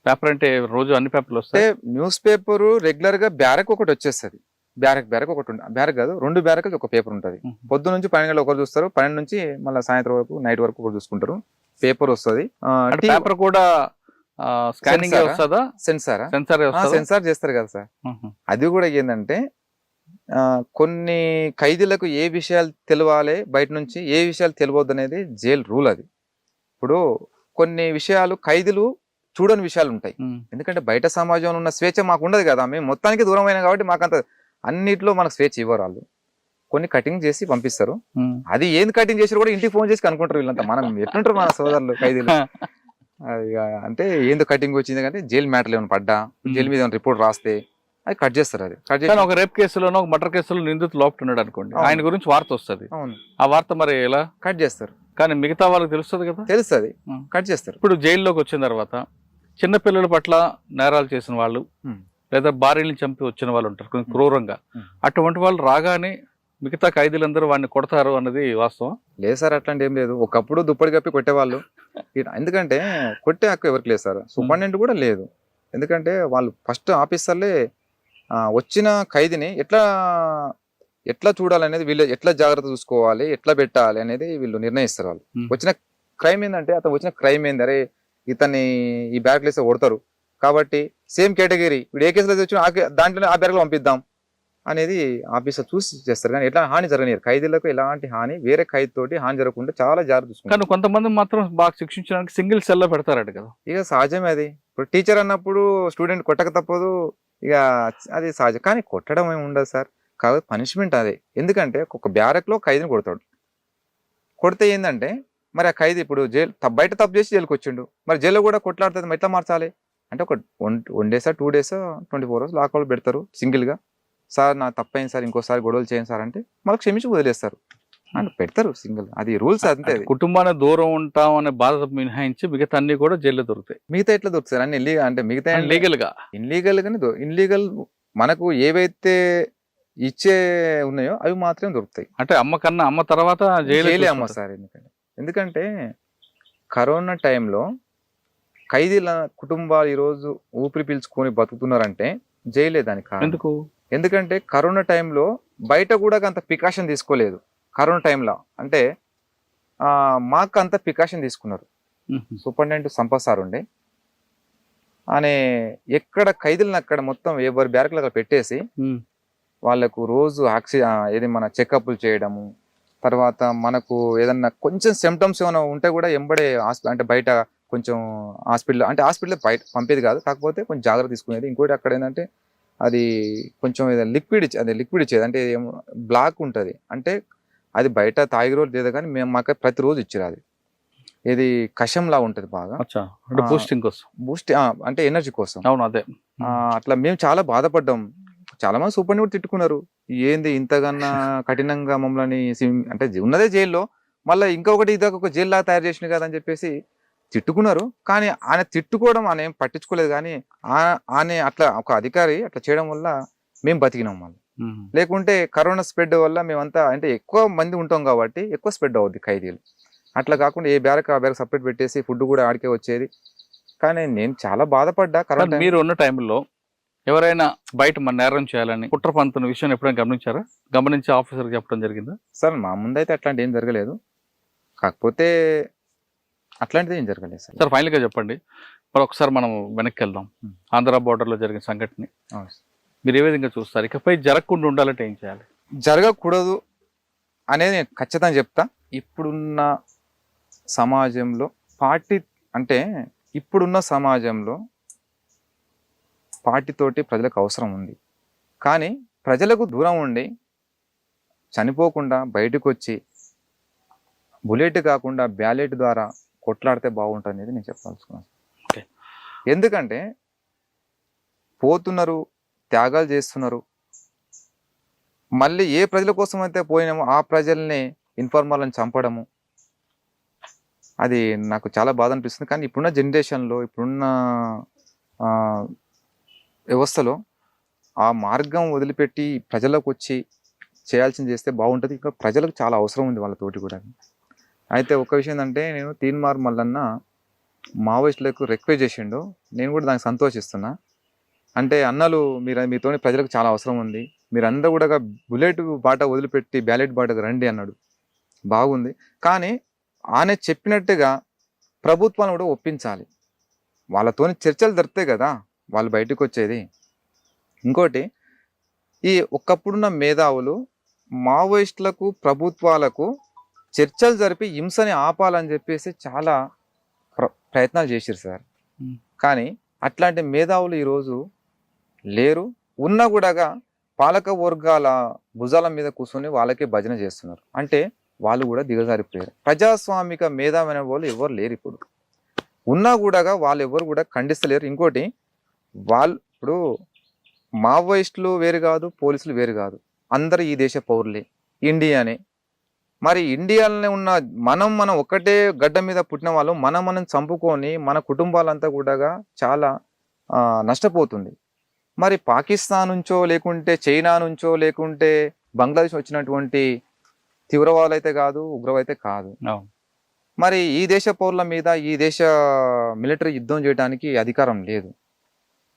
పేపర్ అంటే రోజు అన్ని పేపర్లు వస్తాయి. న్యూస్ పేపర్ రెగ్యులర్ గా బ్యారక్ ఒకటి వచ్చేస్తుంది. బ్యారక్ ఒకటి ఉంటుంది. బ్యారక్ కాదు, 2 బ్యారక్లు ఒక పేపర్ ఉంటుంది. పొద్దు నుంచి 12 గంటలు ఒకరు చూస్తారు, 12 నుంచి మళ్ళీ సాయంత్రం వరకు నైట్ వరకు ఒకరు చూసుకుంటారు. పేపర్ వస్తుంది. పేపర్ కూడా స్కానింగ్ వస్తుందా? సెన్సార్ చేస్తారు కదా సార్. అది కూడా ఏంటంటే కొన్ని ఖైదీలకు ఏ విషయాలు తెలియాలి, బయట నుంచి ఏ విషయాలు తెలియవద్దు అనేది జైలు రూల్. అది ఇప్పుడు కొన్ని విషయాలు ఖైదీలు చూడని విషయాలు ఉంటాయి. ఎందుకంటే బయట సమాజంలో ఉన్న స్వేచ్ఛ మాకు ఉండదు కదా, మేము మొత్తానికి దూరం అయినా కాబట్టి మాకు అంత అన్నిట్లో మనకు స్వేచ్ఛ ఇవ్వరు వాళ్ళు. కొన్ని కటింగ్ చేసి పంపిస్తారు. అది ఏంది కటింగ్ చేసి కూడా ఇంటికి ఫోన్ చేసి కనుక్కుంటారు వీళ్ళంతా. మనం ఎట్లుంటారు మన సోదరులు ఖైదీలు. అంటే ఏందో కటింగ్ వచ్చింది కానీ జైలు మ్యాటర్లు ఏమైనా పడ్డా, జైలు మీద రిపోర్ట్ రాస్తే అది కట్ చేస్తారు. అది కట్ చేసి ఒక రేప్ కేసులోనో ఒక మర్డర్ కేసులో నిందితులు లోపట్టున్నాడు అనుకోండి, ఆయన గురించి వార్త వస్తుంది. ఆ వార్త మరి ఎలా కట్ చేస్తారు? కానీ మిగతా వాళ్ళకి తెలుస్తుంది కదా. తెలుస్తుంది, కట్ చేస్తారు. ఇప్పుడు జైల్లోకి వచ్చిన తర్వాత చిన్నపిల్లల పట్ల నేరాలు చేసిన వాళ్ళు, లేదా భార్యని చంపి వచ్చిన వాళ్ళు ఉంటారు కొంచెం క్రూరంగా. అటువంటి వాళ్ళు రాగానే మిగతా ఖైదీలందరూ వాడిని కొడతారు అన్నది వాస్తవం? లేదు సార్, అట్లాంటి ఏం లేదు. ఒకప్పుడు దుప్పటి కప్పి కొట్టేవాళ్ళు. ఎందుకంటే కొట్టే హక్కు ఎవరికి లేదు సార్, సూపరింటెండెంట్ కూడా లేదు. ఎందుకంటే వాళ్ళు ఫస్ట్ ఆఫీసర్లే వచ్చిన ఖైదీని ఎట్లా చూడాలనేది, వీళ్ళు ఎట్లా జాగ్రత్త చూసుకోవాలి, ఎట్లా పెట్టాలి అనేది వీళ్ళు నిర్ణయిస్తారు. వాళ్ళు వచ్చిన క్రైమ్ ఏంటంటే, అతను వచ్చిన క్రైమ్ ఏంది, అరే ఇతన్ని ఈ బ్యారక్ వేస్తే కొడతారు కాబట్టి సేమ్ కేటగిరీ వీడు ఏ కేసులో వచ్చినా దాంట్లోనే ఆ బ్యారక్లో పంపిద్దాం అనేది ఆఫీసర్ చూసి చేస్తారు. కానీ ఎట్లా హాని జరగనియరు ఖైదీలకు, ఎలాంటి హాని వేరే ఖైదీ తోటి హాని జరగకుండా చాలా జాగ్రత్త చూసుకుంటారు. కానీ కొంతమంది మాత్రం బాగా శిక్షించడానికి సింగిల్ సెల్ లో పెడతారట కదా. ఇక సహజమే అది. ఇప్పుడు టీచర్ అన్నప్పుడు స్టూడెంట్ కొట్టక తప్పదు, ఇక అది సహజం. కానీ కొట్టడం ఏమి ఉండదు సార్, కాకపోతే పనిష్మెంట్ అదే. ఎందుకంటే ఒక బ్యారక్లో ఖైదీని కొడతాడు, కొడితే ఏంటంటే మరి ఆ ఖైదీ ఇప్పుడు జైలు బయట తప్పు చేసి జైలుకి వచ్చిండు, మరి జైల్లో కూడా కొట్లాడుతుంది, మరి ఎట్లా మార్చాలి అంటే ఒక 1 డేసా 2 డేసా 24 hours లాకౌట్ పెడతారు సింగిల్గా. సార్ నా తప్పైంది సార్, ఇంకోసారి గొడవలు చేయండి సార్ అంటే మళ్ళీ క్షమించి వదిలేస్తారు అంటే పెడతారు సింగిల్. అది రూల్స్ అంతే. అది కుటుంబానికి దూరం ఉంటాం అనే బాధ మినహాయించి మిగతా అన్ని కూడా జైల్లో దొరుకుతాయి. మిగతా ఎట్లా దొరుకుతారు అన్ని ఇల్లీగల్ అంటే మిగతా లీగల్ గా ఇన్లీగల్ మనకు ఏవైతే ఇచ్చే ఉన్నాయో అవి మాత్రమే దొరుకుతాయి. అంటే అమ్మ తర్వాత జైలే అమ్మ సార్. ఎందుకంటే కరోనా టైంలో ఖైదీల కుటుంబాలు ఈరోజు ఊపిరి పీల్చుకొని బతుకుతున్నారంటే జైలే దానికి కారణం. ఎందుకు? ఎందుకంటే కరోనా టైంలో బయట కూడా అంత ప్రికాషన్ తీసుకోలేదు. కరోనా టైంలో అంటే మాకు అంత ప్రికాషన్ తీసుకున్నారు. సూపరింటెండెంట్ సంపత్ సార్ ఉండే, అనే ఎక్కడ ఖైదీలను అక్కడ మొత్తం ఎవరి బ్యారక్లు అక్కడ పెట్టేసి వాళ్ళకు రోజు ఏది మన చెకప్లు చేయడము, తర్వాత మనకు ఏదన్నా కొంచెం సిమ్టమ్స్ ఏమైనా ఉంటే కూడా ఎంబడే అంటే బయట కొంచెం హాస్పిటల్ బయట పంపేది కాదు, కాకపోతే కొంచెం జాగ్రత్త తీసుకునేది. ఇంకోటి అక్కడ ఏంటంటే అది కొంచెం లిక్విడ్ ఇచ్చేది, అంటే బ్లాక్ ఉంటుంది, అంటే అది బయట తాగి రోజు లేదు కానీ మేము మాకు ప్రతిరోజు ఇచ్చారు. అది ఇది కషంలా ఉంటుంది బాగా, బూస్ట్ అంటే ఎనర్జీ కోసం. అవును, అదే. అట్లా మేము చాలా బాధపడ్డాం. చాలా మంది సూపర్ని కూడా తిట్టుకున్నారు, ఏంది ఇంతకన్నా కఠినంగా మమ్మల్ని అంటే ఉన్నదే జైల్లో మళ్ళీ ఇంకొకటి ఇదొక ఒక జైలు లాగా తయారు చేసింది కదా అని చెప్పేసి తిట్టుకున్నారు. కానీ ఆయన తిట్టుకోవడం ఆయన ఏం పట్టించుకోలేదు. కానీ ఆయన అట్లా ఒక అధికారి అట్లా చేయడం వల్ల మేము బతికినాం. మళ్ళీ లేకుంటే కరోనా స్ప్రెడ్ వల్ల మేమంతా అంటే ఎక్కువ మంది ఉంటాం కాబట్టి ఎక్కువ స్ప్రెడ్ అవుద్ది ఖైదీలు. అట్లా కాకుండా ఏ బ్యారక్ ఆ బ్యారక్ సపరేట్ పెట్టేసి ఫుడ్ కూడా ఆడికే వచ్చేది. కానీ నేను చాలా బాధపడ్డా. కరోనా మీరు ఉన్న టైంలో ఎవరైనా బయట మన నేరం చేయాలని కుట్ర పంతున్న విషయం ఎప్పుడైనా గమనించారా? గమనించి ఆఫీసర్కి చెప్పడం జరిగిందా? సార్ మా ముందైతే అట్లాంటి ఏం జరగలేదు, కాకపోతే అట్లాంటిది ఏం జరగలేదు సార్. సార్ ఫైనల్గా చెప్పండి, మరి ఒకసారి మనం వెనక్కి వెళ్దాం. ఆంధ్ర బోర్డర్లో జరిగిన సంఘటన మీరు ఏ విధంగా చూస్తారు? ఇకపై జరగకుండా ఉండాలంటే ఏం చేయాలి? జరగకూడదు అనేది నేను ఖచ్చితంగా చెప్తా. ఇప్పుడున్న సమాజంలో ఇప్పుడున్న సమాజంలో పార్టీతోటి ప్రజలకు అవసరం ఉంది. కానీ ప్రజలకు దూరం ఉండి చనిపోకుండా బయటకు వచ్చి బుల్లెట్ కాకుండా బ్యాలెట్ ద్వారా కొట్లాడితే బాగుంటుంది అనేది నేను చెప్పాల్సుకున్నాను. ఎందుకంటే పోతున్నారు, త్యాగాలు చేస్తున్నారు, మళ్ళీ ఏ ప్రజల కోసం అయితే పోయినామో ఆ ప్రజల్ని ఇన్ఫార్మర్లను చంపడము, అది నాకు చాలా బాధ అనిపిస్తుంది. కానీ ఇప్పుడున్న జనరేషన్లో ఇప్పుడున్న వ్యవస్థలో ఆ మార్గం వదిలిపెట్టి ప్రజలకు వచ్చి చేయాల్సింది చేస్తే బాగుంటుంది. ఇంకా ప్రజలకు చాలా అవసరం ఉంది వాళ్ళతోటి కూడా. అయితే ఒక విషయం ఏంటంటే, నేను తీన్మార్ మల్లన్న మావోయిస్టులకు రిక్వెస్ట్ చేసిండు, నేను కూడా దానికి సంతోషిస్తున్నా. అంటే అన్నలు మీతో ప్రజలకు చాలా అవసరం ఉంది, మీరందరూ కూడా బుల్లెట్ బాట వదిలిపెట్టి బ్యాలెట్ బాటకు రండి అన్నాడు. బాగుంది. కానీ ఆయన చెప్పినట్టుగా ప్రభుత్వాన్ని కూడా ఒప్పించాలి. వాళ్ళతోని చర్చలు జరుపుతాయి కదా వాళ్ళు బయటకు వచ్చేది. ఇంకోటి, ఈ ఒకప్పుడున్న మేధావులు మావోయిస్టులకు ప్రభుత్వాలకు చర్చలు జరిపి హింసని ఆపాలని చెప్పేసి చాలా ప్రయత్నాలు చేశారు సార్. కానీ అట్లాంటి మేధావులు ఈరోజు లేరు. ఉన్నా కూడా పాలక వర్గాల భుజాల మీద కూర్చొని వాళ్ళకే భజన చేస్తున్నారు. అంటే వాళ్ళు కూడా దిగజారిపోయారు. ప్రజాస్వామిక మేధావి అనే వాళ్ళు ఎవరు లేరు ఇప్పుడు. ఉన్నా కూడా వాళ్ళు ఎవరు కూడా ఖండిస్తలేరు. ఇంకోటి, ఇప్పుడు మావోయిస్టులు వేరు కాదు, పోలీసులు వేరు కాదు, అందరూ ఈ దేశ పౌరులే, ఇండియానే. మరి ఇండియాలోనే ఉన్న మనం ఒకటే గడ్డ మీద పుట్టిన వాళ్ళు మనం చంపుకొని మన కుటుంబాలంతా కూడా చాలా నష్టపోతుంది. మరి పాకిస్తాన్ నుంచో లేకుంటే చైనా నుంచో లేకుంటే బంగ్లాదేశ్ వచ్చినటువంటి తీవ్రవాదులు అయితే కాదు, ఉగ్రవాదైతే కాదు. మరి ఈ దేశ పౌరుల మీద ఈ దేశ మిలిటరీ యుద్ధం చేయడానికి అధికారం లేదు.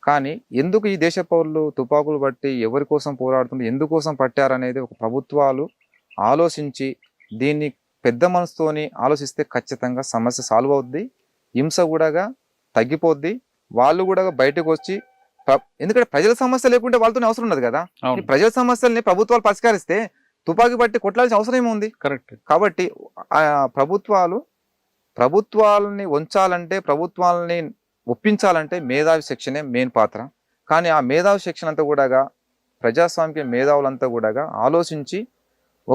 కానీ ఎందుకు ఈ దేశ పౌరులు తుపాకులు బట్టి ఎవరి కోసం పోరాడుతుంటే ఎందుకోసం పట్టారనేది ఒక ప్రభుత్వాలు ఆలోచించి దీన్ని పెద్ద మనసుతోని ఆలోచిస్తే ఖచ్చితంగా సమస్య సాల్వ్ అవుద్ది, హింస కూడా తగ్గిపోద్ది. వాళ్ళు కూడా బయటకు వచ్చి, ఎందుకంటే ప్రజల సమస్య లేకుంటే వాళ్ళతోనే అవసరం ఉన్నది కదా. ఈ ప్రజల సమస్యల్ని ప్రభుత్వాలు పరిష్కరిస్తే తుపాకీ బట్టి కొట్లాల్సిన అవసరం ఏముంది? కరెక్ట్. కాబట్టి ప్రభుత్వాలని ఉంచాలంటే ప్రభుత్వాలని ఒప్పించాలంటే మేధావి సెక్షనే మెయిన్ పాత్ర. కానీ ఆ మేధావి సెక్షన్ అంతా కూడా ప్రజాస్వామిక మేధావులంతా కూడా ఆలోచించి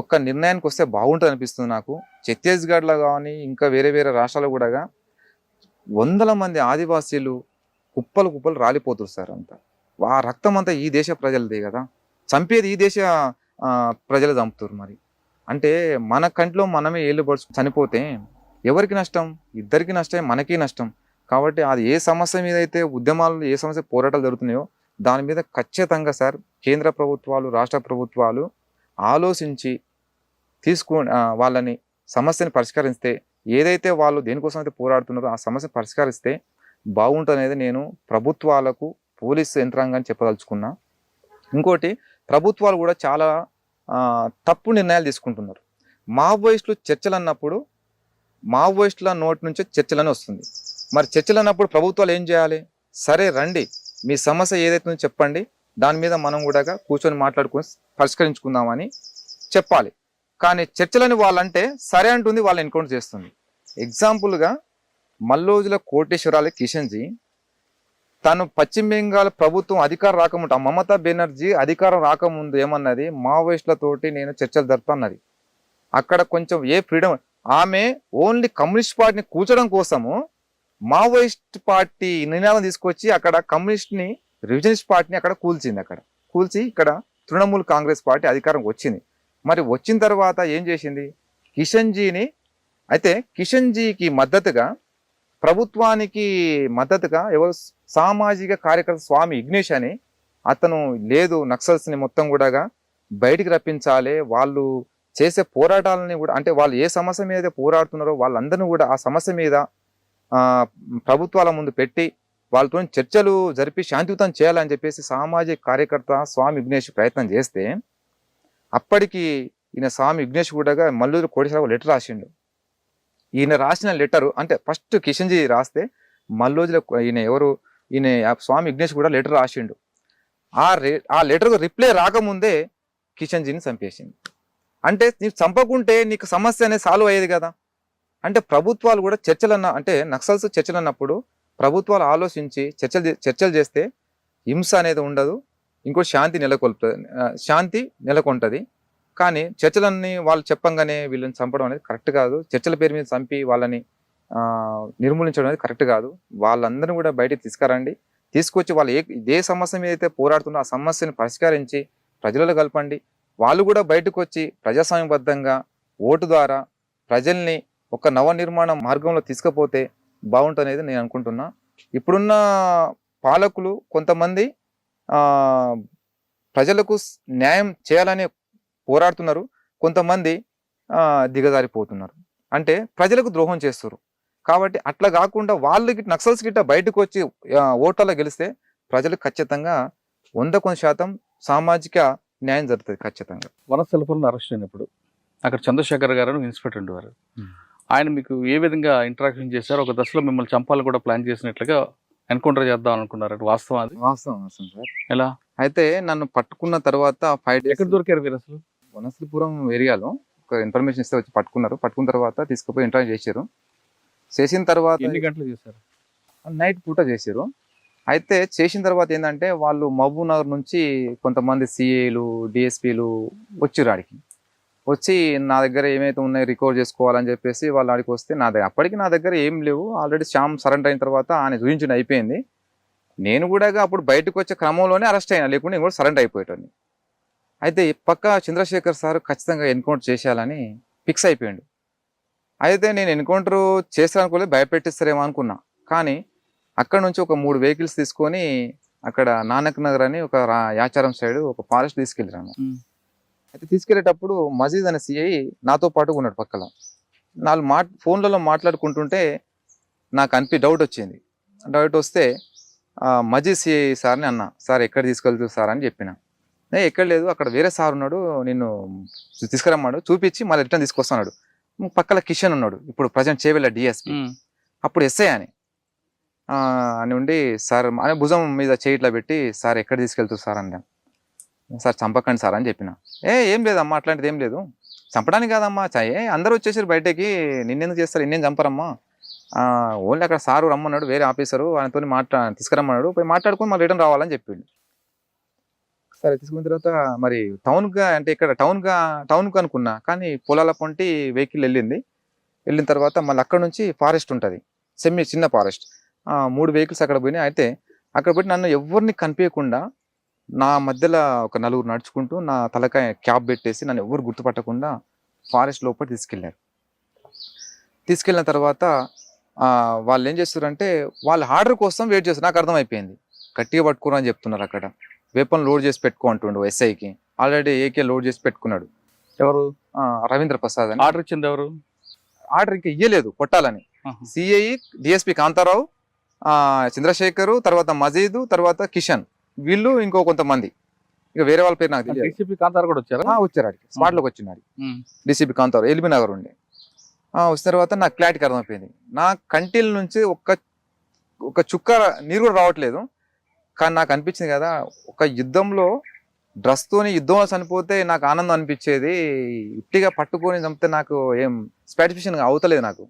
ఒక్క నిర్ణయానికి వస్తే బాగుంటుంది అనిపిస్తుంది నాకు. ఛత్తీస్గఢ్లో కానీ ఇంకా వేరే వేరే రాష్ట్రాల్లో కూడా వందల మంది ఆదివాసీలు కుప్పలు రాలిపోతున్నారు సార్. అంతా ఆ రక్తం అంతా ఈ దేశ ప్రజలదే కదా, చంపేది ఈ దేశ ప్రజలు చంపుతారు. మరి అంటే మన కంట్లో మనమే ఏళ్ళు పడుచు చనిపోతే ఎవరికి నష్టం? ఇద్దరికి నష్టమే, మనకి నష్టం. కాబట్టి అది ఏ సమస్య మీద అయితే ఉద్యమాలు, ఏ సమస్య పోరాటాలు జరుగుతున్నాయో దాని మీద ఖచ్చితంగా సార్ కేంద్ర ప్రభుత్వాలు, రాష్ట్ర ప్రభుత్వాలు ఆలోచించి వాళ్ళని సమస్యని పరిష్కరిస్తే, ఏదైతే వాళ్ళు దేనికోసం అయితే పోరాడుతున్నారో ఆ సమస్యను పరిష్కరిస్తే బాగుంటుంది అనేది నేను ప్రభుత్వాలకు, పోలీసు యంత్రాంగాన్ని చెప్పదలుచుకున్నా. ఇంకోటి, ప్రభుత్వాలు కూడా చాలా తప్పు నిర్ణయాలు తీసుకుంటున్నారు. మావోయిస్టులు చర్చలు అన్నప్పుడు మావోయిస్టుల నోటి నుంచే చర్చలని వస్తుంది. మరి చర్చలు అన్నప్పుడు ప్రభుత్వాలు ఏం చేయాలి? సరే రండి, మీ సమస్య ఏదైతే చెప్పండి, దాని మీద మనం కూడా కూర్చొని మాట్లాడుకొని పరిష్కరించుకుందామని చెప్పాలి. కానీ చర్చలని వాళ్ళంటే సరే అంటుంది, వాళ్ళు ఎన్కౌంటర్ చేస్తుంది. ఎగ్జాంపుల్గా మల్లోజుల కోటేశ్వరాల కిషన్జీ తను పశ్చిమ బెంగాల్ ప్రభుత్వం అధికారం రాకముందు, మమతా బెనర్జీ అధికారం రాకముందు ఏమన్నది, మావోయిస్టులతోటి నేను చర్చలు జరుపుతున్నది. అక్కడ కొంచెం ఫ్రీడమ్, ఆమె ఓన్లీ కమ్యూనిస్ట్ పార్టీని కూర్చడం కోసము మావోయిస్ట్ పార్టీ నినాదం తీసుకొచ్చి అక్కడ కమ్యూనిస్ట్ని, రివిజనిస్ట్ పార్టీని అక్కడ కూల్చింది. అక్కడ కూల్చి ఇక్కడ తృణమూల్ కాంగ్రెస్ పార్టీ అధికారం వచ్చింది. మరి వచ్చిన తర్వాత ఏం చేసింది? కిషన్జీని, అయితే కిషన్జీకి మద్దతుగా, ప్రభుత్వానికి మద్దతుగా ఎవరు, సామాజిక కార్యకర్త స్వామి ఇగ్నేష్ అని అతను, లేదు నక్సల్స్ని మొత్తం కూడా బయటికి రప్పించాలి, వాళ్ళు చేసే పోరాటాలని కూడా, అంటే వాళ్ళు ఏ సమస్య మీద పోరాడుతున్నారో వాళ్ళందరినీ కూడా ఆ సమస్య మీద ప్రభుత్వాల ముందు పెట్టి వాళ్ళతో చర్చలు జరిపి శాంతియుతం చేయాలని చెప్పేసి సామాజిక కార్యకర్త స్వామి విఘ్నేష్ ప్రయత్నం చేస్తే, అప్పటికి ఈయన స్వామి విఘ్నేష్ కూడా మల్లూరు కోటేశ్వరరావు లెటర్ రాసిండు. ఈయన రాసిన లెటరు, అంటే ఫస్ట్ కిషన్జీ రాస్తే మల్లోజుల ఈయన స్వామి విఘ్నేష్ కూడా లెటర్ రాసిండు. ఆ లెటర్కు రిప్లై రాకముందే కిషన్జీని చంపేసింది. అంటే నీకు చంపకుంటే నీకు సమస్య అనేది సాల్వ్ అయ్యేది కదా. అంటే ప్రభుత్వాలు కూడా అంటే నక్సల్స్ చర్చలు అన్నప్పుడు ప్రభుత్వాలు ఆలోచించి చర్చలు చేస్తే హింస అనేది ఉండదు, ఇంకో శాంతి నెలకొంటుంది. కానీ చర్చలన్నీ వాళ్ళు చెప్పంగానే వీళ్ళని చంపడం అనేది కరెక్ట్ కాదు. చర్చల పేరు మీద చంపి వాళ్ళని నిర్మూలించడం అనేది కరెక్ట్ కాదు. వాళ్ళందరినీ కూడా బయటికి తీసుకొచ్చి వాళ్ళు ఏ సమస్య మీద అయితే పోరాడుతున్నారో ఆ సమస్యను పరిష్కరించి ప్రజలలో కలపండి. వాళ్ళు కూడా బయటకు వచ్చి ప్రజాస్వామ్యబద్ధంగా ఓటు ద్వారా ప్రజల్ని ఒక నవనిర్మాణ మార్గంలో తీసుకుపోతే బాగుంటుందనేది నేను అనుకుంటున్నా. ఇప్పుడున్న పాలకులు కొంతమంది ప్రజలకు న్యాయం చేయాలని పోరాడుతున్నారు, కొంతమంది దిగజారిపోతున్నారు, అంటే ప్రజలకు ద్రోహం చేస్తారు. కాబట్టి అట్లా కాకుండా వాళ్ళకి నక్సల్స్ గిట్ట బయటకు వచ్చి ఓట్లలో గెలిస్తే ప్రజలకు ఖచ్చితంగా 100% సామాజిక న్యాయం జరుగుతుంది ఖచ్చితంగా. వనస్థలపురంలో అరెస్ట్ అయినప్పుడు అక్కడ చంద్రశేఖర్ గారు ఇన్స్పెక్టర్ ఉండేవారు. ఆయన మీకు ఏ విధంగా ఇంటరాక్షన్ చేశారు? ఒక దశలో మిమ్మల్ని చంపాలని కూడా ప్లాన్ చేసినట్లుగా ఎన్కౌంటర్ చేద్దాం అనుకున్నారు, వాస్తవం అది? వాస్తవం సార్. ఎలా? అయితే నన్ను పట్టుకున్న తర్వాత 5 days ఎక్కడ దొరికారు మీరు అసలు? వనస్థలపురం ఏరియాలో ఒక ఇన్ఫర్మేషన్ ఇస్తే వచ్చి పట్టుకున్నారు. పట్టుకున్న తర్వాత తీసుకుపోయి ఇంటర్వ్యూ చేసిన తర్వాత ఎన్ని గంటలు చేశారు? నైట్ పూట చేశారు. అయితే చేసిన తర్వాత ఏంటంటే వాళ్ళు మహబూబ్ నగర్ నుంచి కొంతమంది సిఏలు, డిఎస్పీలు వచ్చిర్రు. ఆడికి వచ్చి నా దగ్గర ఏమైతే ఉన్నాయో రికవర్ చేసుకోవాలని చెప్పేసి వాళ్ళు ఆడికి వస్తే అప్పటికి నా దగ్గర ఏం లేవు. ఆల్రెడీ శ్యామ్ సరెండర్ అయిన తర్వాత ఆయన చూపించడం అయిపోయింది. నేను కూడా అప్పుడు బయటకు వచ్చే క్రమంలోనే అరెస్ట్ అయినా, లేకుండా నేను కూడా సరెండర్ అయిపోయేటాన్ని. అయితే పక్క చంద్రశేఖర్ సార్ ఖచ్చితంగా ఎన్కౌంటర్ చేసేయాలని ఫిక్స్ అయిపోయాడు. అయితే నేను ఎన్కౌంటర్ చేస్తానుకోలేదు, భయపెట్టిస్తారేమో అనుకున్నా. కానీ అక్కడ నుంచి ఒక 3 vehicles తీసుకొని అక్కడ నానక్ నగర్ అని ఒక యాచారం సైడ్ ఒక ఫారెస్ట్ తీసుకెళ్ళాను. అయితే తీసుకెళ్లేటప్పుడు మజీద్ అనే సిఐ నాతో పాటు ఉన్నాడు పక్కన. 4 ఫోన్లలో మాట్లాడుకుంటుంటే నాకు డౌట్ వచ్చింది. డౌట్ వస్తే మజీద్ సిఐ సార్ని అన్నా, సార్ ఎక్కడ తీసుకెళ్తారు సార్ అని చెప్పిన. ఎక్కడ లేదు, అక్కడ వేరే సార్ ఉన్నాడు, నిన్ను తీసుకురమ్మాడు, చూపించి మళ్ళీ రిటర్న్ తీసుకొస్తున్నాడు. పక్కన కిషన్ ఉన్నాడు, ఇప్పుడు ప్రజెంట్ చేవెళ్ళ డిఎస్పీ, అప్పుడు ఎస్ఐ అని ఉండి సార్ అని భుజం మీద చేయిట్లా పెట్టి, సార్ ఎక్కడ తీసుకెళ్తారు సార్ అని. సార్ చంపకండి సార్ అని చెప్పిన. ఏం లేదమ్మా, అట్లాంటిది ఏం లేదు, చంపడానికి కాదమ్మా, అందరూ వచ్చేసారు బయటకి, నిన్నెందుకు చేస్తారు, నిన్నేం చంపరమ్మా, ఓన్లీ అక్కడ సారు రమ్మన్నాడు, వేరే ఆఫీసరు ఆయనతో తీసుకురమ్మన్నాడు, పోయి మాట్లాడుకొని మళ్ళీ రిటర్న్ రావాలని చెప్పిండు. సరే తీసుకున్న తర్వాత మరి టౌన్గా అంటే ఇక్కడ టౌన్కు అనుకున్నా, కానీ పొలాల పొంటి వెహికల్ వెళ్ళిన తర్వాత మళ్ళీ అక్కడ నుంచి ఫారెస్ట్ ఉంటుంది, చిన్న ఫారెస్ట్. 3 వెహికల్స్ అక్కడ పోయినాయి. అయితే అక్కడ పోయి నన్ను ఎవరిని కనిపించకుండా నా మధ్యలో ఒక 4 నడుచుకుంటూ నా తలకాయ క్యాప్ పెట్టేసి నన్ను ఎవరు గుర్తుపట్టకుండా ఫారెస్ట్ లోపల తీసుకెళ్ళిన తర్వాత వాళ్ళు ఏం చేస్తారంటే వాళ్ళ ఆర్డర్ కోసం వెయిట్ చేస్తారు. నాకు అర్థమైపోయింది, గట్టిగా పట్టుకోరు అని చెప్తున్నారు. అక్కడ వెపన్ లోడ్ చేసి పెట్టుకో అంటుండు ఎస్ఐకి. ఆల్రెడీ ఏకే లోడ్ చేసి పెట్టుకున్నాడు. ఎవరు? రవీంద్ర ప్రసాద్ అని. ఆర్డర్ ఇచ్చింది ఎవరు? ఆర్డర్ ఇంకా ఇయ్యలేదు కొట్టాలని. సిఐ, డిఎస్పి కాంతారావు, చంద్రశేఖర్, తర్వాత మజీద్, తర్వాత కిషన్, వీళ్ళు ఇంకో కొంతమంది, ఇక వేరే వాళ్ళ పేరు నాకు తెలియదు. డీసీపీ కాంతారు కూడా వచ్చారా? వచ్చారు, అడిగి స్పాట్ లోకి వచ్చినాడు డిసిపి కాంతారావు, ఎల్బీ నగర్ ఉండే. వచ్చిన తర్వాత నాకు క్లారిటీకి అర్థమైపోయింది. నా కంటిల నుంచి ఒక చుక్క నీరు కూడా రావట్లేదు. కానీ నాకు అనిపించింది కదా, ఒక యుద్ధంలో యుద్ధంలో చనిపోతే నాకు ఆనందం అనిపించేది, ఇట్టిగా పట్టుకొని చంపితే నాకు ఏం సాటిస్ఫాక్షన్ అవుతలేదు నాకు.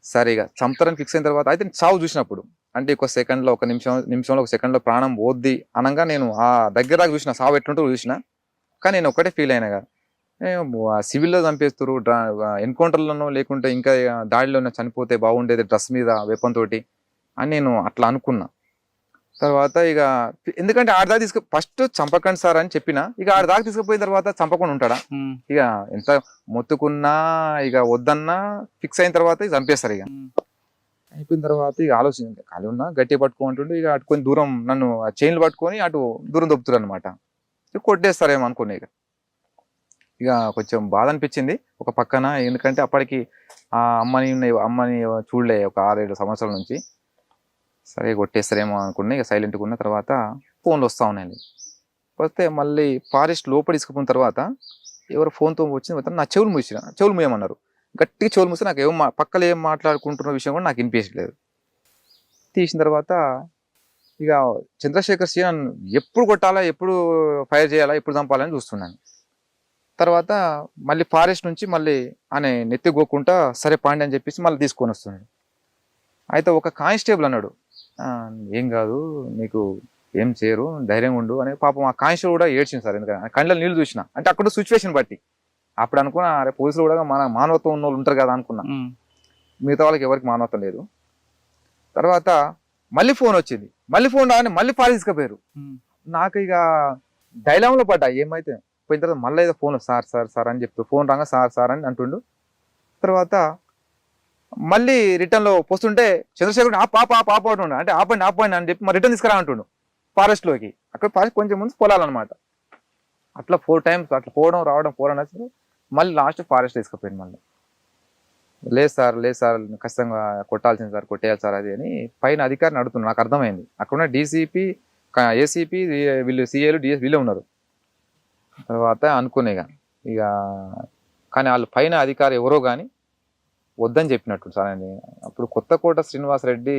సరే ఇక చంపుతారని ఫిక్స్ అయిన తర్వాత అయితే చావు చూసినప్పుడు, అంటే ఒక సెకండ్లో, ఒక నిమిషంలో, ఒక సెకండ్లో ప్రాణం పోద్ది అనగా నేను ఆ దగ్గర చూసిన సావు ఎట్లుంటూ చూసిన. కానీ నేను ఒక్కటే ఫీల్ అయినా కదా, సివిల్లో చంపేస్తారు, ఎన్కౌంటర్లోనో లేకుంటే ఇంకా దాడిలోనో చనిపోతే బాగుండేది డ్రెస్ మీద వెపన్ తోటి అని నేను అట్లా అనుకున్నా. తర్వాత ఇక ఎందుకంటే ఆడదాకా ఫస్ట్ చంపకండి సార్ అని చెప్పిన, ఇక ఆడదాకా తీసుకుపోయిన తర్వాత చంపకుండా ఉంటాడా? ఇక ఎంత మొత్తుకున్నా ఇక వద్దన్నా ఫిక్స్ అయిన తర్వాత ఇక చంపేస్తారు. ఇక అయిపోయిన తర్వాత ఇక ఆలోచన ఖాళీ ఉన్నా గట్టిగా పట్టుకోమంటుండే, ఇక అటుకొని దూరం నన్ను చైన్లు పట్టుకొని అటు దూరం దొబ్బుతారు అనమాట. ఇక కొట్టేస్తారేమో అనుకున్నా. ఇక కొంచెం బాధ అనిపించింది ఒక పక్కన, ఎందుకంటే అప్పటికి ఆ అమ్మని చూడలే ఒక 6-7 సంవత్సరాల నుంచి. సరే కొట్టేస్తారేమో అనుకున్నా. ఇక సైలెంట్గా ఉన్న తర్వాత ఫోన్లు వస్తూ ఉన్నాయండి. వస్తే మళ్ళీ ఫారెస్ట్ లోపల తీసుకుపోయిన తర్వాత ఎవరు ఫోన్తో వచ్చిన నా చెవులు మూయమన్నారు. గట్టిగా చెవులు మూస్తే నాకు పక్కన ఏం మాట్లాడుకుంటున్న విషయం కూడా నాకు వినిపించలేదు. తీసిన తర్వాత ఇక చంద్రశేఖర్ సి నన్ను ఎప్పుడు కొట్టాలా, ఎప్పుడు ఫైర్ చేయాలా, ఎప్పుడు చంపాలని చూస్తున్నాను. తర్వాత మళ్ళీ ఫారెస్ట్ నుంచి మళ్ళీ ఆయన నెత్తిగోకుండా సరే పాండి అని చెప్పేసి మళ్ళీ తీసుకొని వస్తున్నాడు. అయితే ఒక కానిస్టేబుల్ అన్నాడు, ఏం కాదు నీకు ఏం చేయరు, ధైర్యంగా ఉండు అని. పాపం ఆ కానిస్టేబుల్ కూడా ఏడ్చింది సార్, ఎందుకంటే కళ్ళలో నీళ్ళు చూసిన. అంటే అక్కడ సిచ్యువేషన్ బట్టి అప్పుడు అనుకున్నా, అరే పోలీసులు కూడా మన మానవత్వం ఉన్న వాళ్ళు ఉంటారు కదా అనుకున్నా. మిగతా వాళ్ళకి ఎవరికి మానవత్వం లేదు. తర్వాత మళ్ళీ ఫోన్ వచ్చింది, మళ్ళీ ఫోన్ రాగానే మళ్ళీ ఫారెస్ట్ తీసుకుపోయారు. నాకు ఇక డైలామ్లో పడ్డా, ఏమైతే పోయిన తర్వాత మళ్ళీ ఏదో ఫోన్ సార్ అని చెప్తూ ఫోన్ రాగా సార్ అని అంటుండు. తర్వాత మళ్ళీ రిటర్న్లో పోస్తుంటే చంద్రశేఖర్ పాప అంటుండు, అంటే ఆపండి అని చెప్పి మరి రిటర్న్ తీసుకురా అంటుండు ఫారెస్ట్లోకి. అక్కడ ఫారెస్ట్ కొంచెం ముందు పొలాలన్నమాట. అట్లా 4 times అట్లా పోవడం రావడం వచ్చి మళ్ళీ లాస్ట్ ఫారెస్ట్ తీసుకుపోయింది. మళ్ళీ లేదు సార్ ఖచ్చితంగా కొట్టాల్సింది సార్, కొట్టేయాలి సార్ అది అని పైన అధికారిని అడుగుతున్నాను. నాకు అర్థమైంది అక్కడ ఉన్న డీసీపీ, ఏసీపీ, వీళ్ళు సిఏలు, డిఎస్ వీళ్ళే ఉన్నారు. తర్వాత అనుకునే ఇక కానీ వాళ్ళు పైన అధికారి ఎవరో కానీ వద్దని చెప్పినట్టు సార్ అని. అప్పుడు కొత్తకోట శ్రీనివాసరెడ్డి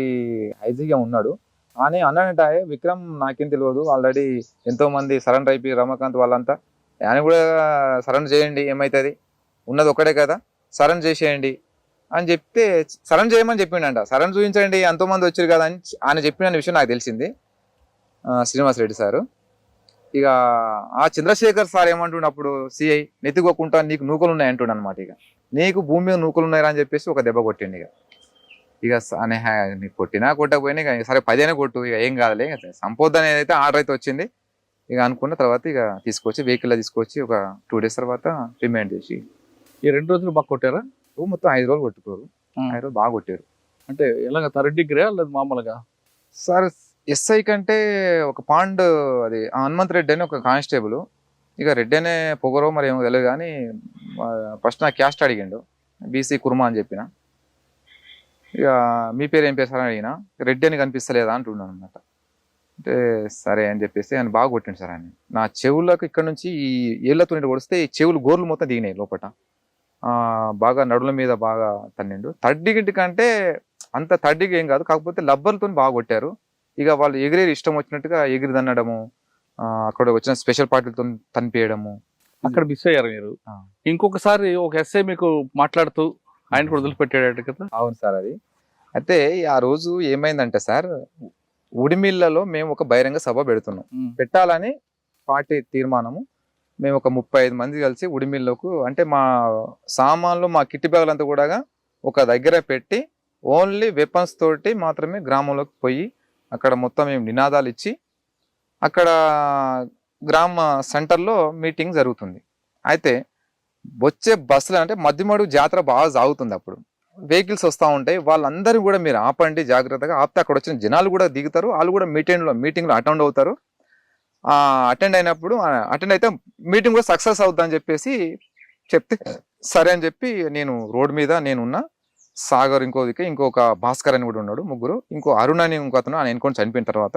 ఐజీగా ఉన్నాడు. ఆయన అన్నాడంటే, విక్రమ్ నాకేం తెలియదు, ఆల్రెడీ ఎంతోమంది సరెండర్ అయిపోయి రమాకాంత్ వాళ్ళంతా, ఆయన కూడా సరెండర్ చేయండి, ఏమవుతుంది, ఉన్నది ఒక్కడే కదా, సరెండర్ చేసేయండి అని చెప్తే సరెండర్ చేయమని చెప్పిండంట. సరెండర్ చూపించండి, ఎంతోమంది వచ్చారు కదా అని ఆయన చెప్పిన విషయం నాకు తెలిసింది, శ్రీనివాసరెడ్డి సారు. ఇక ఆ చంద్రశేఖర్ సార్ ఏమంటుండే అప్పుడు సిఐ, నెత్తికోకుండా నీకు నూకలు ఉన్నాయి అంటుండ అనమాట. ఇక నీకు భూమి మీద నూకలు ఉన్నాయా అని చెప్పేసి ఒక దెబ్బ కొట్టిండు. ఇక అనే నీకు కొట్టినా కొట్టకపోయినా ఇక సరే 10 అయినా కొట్టు, ఇక ఏం కాదులే, సంపోద్ అనేది అయితే ఆర్డర్ అయితే వచ్చింది. ఇక అనుకున్న తర్వాత ఇక తీసుకొచ్చి వెహికల్లో తీసుకొచ్చి ఒక 2 days తర్వాత రిమాండ్ చేసి. ఈ 2 రోజులు బాగా కొట్టారా? మొత్తం 5 రోజులు కొట్టుకోరు, 5 రోజులు బాగా కొట్టారు. అంటే ఎలాగ 3rd degree లేదు మామూలుగా? సార్ ఎస్ఐ కంటే ఒక పాండ్ అది హనుమంత్ రెడ్డి అని ఒక కానిస్టేబుల్, ఇక రెడ్డి అనే పొగరో మరి ఏమో తెలియదు కానీ ఫస్ట్ నా క్యాస్ట్ అడిగిండు, బీసీ కుర్మా అని చెప్పిన. ఇక మీ పేరు ఏం పేరు సార్ అని అడిగినా, రెడ్డి అని కనిపిస్తలేదా అంటున్నాను అనమాట. అంటే సరే అని చెప్పేసి ఆయన బాగా కొట్టిండు సార్ ఆయన. నా చెవులకు ఇక్కడ నుంచి ఈ ఏళ్లతో కొడిస్తే ఈ చెవులు గోర్లు మొత్తం దిగినాయి లోపల, బాగా నడుల మీద బాగా తన్నిండు. 3rd degree కంటే అంత 3rd degree ఏం కాదు, కాకపోతే లబ్బర్తో బాగా కొట్టారు. ఇక వాళ్ళు ఎగిరేది ఇష్టం వచ్చినట్టుగా ఎగిరి తన్నడము, అక్కడ వచ్చిన స్పెషల్ పార్టీలతో తనిపేయడము. అక్కడ మిస్ అయ్యారు మీరు. ఇంకొకసారి ఒక ఎస్ఐ మీకు మాట్లాడుతూ ఆయన కూడా వదిలిపెట్టాడు కదా. అవును సార్. అది అయితే ఆ రోజు ఏమైందంటే సార్, ఉడిమిల్లలో మేము ఒక బహిరంగ సభ పెడుతున్నాం. పెట్టాలని పార్టీ తీర్మానము. మేము ఒక 35 మంది కలిసి ఉడిమిల్లకు, అంటే మా సామాన్లు, మా కిట్టి బ్యాగులంతా కూడా ఒక దగ్గర పెట్టి ఓన్లీ వెపన్స్ తోటి మాత్రమే గ్రామంలోకి పోయి అక్కడ మొత్తం మేము నినాదాలు ఇచ్చి అక్కడ గ్రామ సెంటర్లో మీటింగ్ జరుగుతుంది. అయితే వచ్చే బస్సులు, అంటే మధ్యమడుగు జాతర బాగా సాగుతుంది, అప్పుడు వెహికల్స్ వస్తూ ఉంటాయి. వాళ్ళందరూ కూడా మీరు ఆపండి, జాగ్రత్తగా ఆపితే అక్కడ వచ్చిన జనాలు కూడా దిగుతారు, వాళ్ళు కూడా మీటింగ్లో అటెండ్ అవుతారు. అటెండ్ అయితే మీటింగ్ కూడా సక్సెస్ అవుతుందని చెప్పేసి చెప్తే సరే అని చెప్పి నేను రోడ్ మీద నేనున్నా, సాగర్ ఇంకొక భాస్కర్ అని కూడా ఉన్నాడు, ముగ్గురు, ఇంకో అరుణ్ అని ఇంకో అతను ఆయన ఎన్నుకొని చనిపోయిన తర్వాత.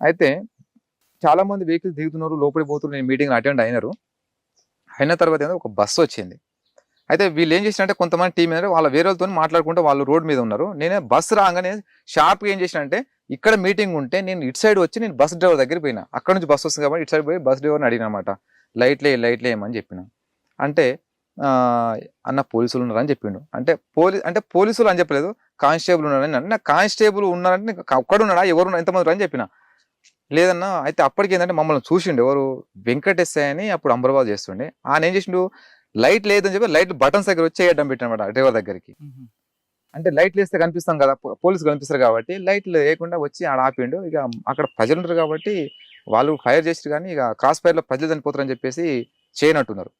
అయితే చాలా మంది వెహికల్స్ దిగుతున్నారు, లోపలికి పోతున్నారు. నేను మీటింగ్ అటెండ్ అయిన తర్వాత ఒక బస్సు వచ్చింది. అయితే వీళ్ళు ఏం చేసినంటే కొంతమంది టీం ఏంటంటే వాళ్ళ వేరే వాళ్ళతో మాట్లాడుకుంటే వాళ్ళు రోడ్ మీద ఉన్నారు. నేనే బస్సు రాగానే షార్ప్గా ఏం చేసినంటే, ఇక్కడ మీటింగ్ ఉంటే నేను ఇటు సైడ్ వచ్చి నేను బస్ డ్రైవర్ దగ్గర పోయినా. అక్కడ నుంచి బస్సు వస్తుంది కాబట్టి ఇటు సైడ్ పోయి బస్ డ్రైవర్ని అడిగిన అనమాట. లైట్లు వేయమని చెప్పిన. అంటే అన్న పోలీసులు ఉన్నారని చెప్పిండు. అంటే పోలీసులు అని చెప్పలేదు, కానిస్టేబుల్ ఉన్నారని. అంటే నాకు కానిస్టేబుల్ ఉన్నారంటే ఒక్కడున్నాడా, ఎవరు ఎంతమంది అని చెప్పిన. లేదన్నా. అయితే అప్పటికి ఏంటంటే మమ్మల్ని చూసిండు ఎవరు, వెంకటేశ్వర అని అప్పుడు అంబర్బాద్ చేస్తుండే. ఆయన ఏం చేసిండు, లైట్ లేదని చెప్పి లైట్ బటన్స్ దగ్గర వచ్చి వేయడం పెట్టినమాట డ్రైవర్ దగ్గరికి. అంటే లైట్లు వేస్తే కనిపిస్తాం కదా, పోలీసులు కనిపిస్తారు కాబట్టి లైట్లు వేయకుండా వచ్చి ఆడ ఆపిండు. ఇక అక్కడ ప్రజలు ఉంటారు కాబట్టి వాళ్ళు ఫైర్ చేసి కానీ ఇక క్రాస్ ఫైర్లో ప్రజలు చనిపోతారని చెప్పేసి చేయనట్టున్నారు.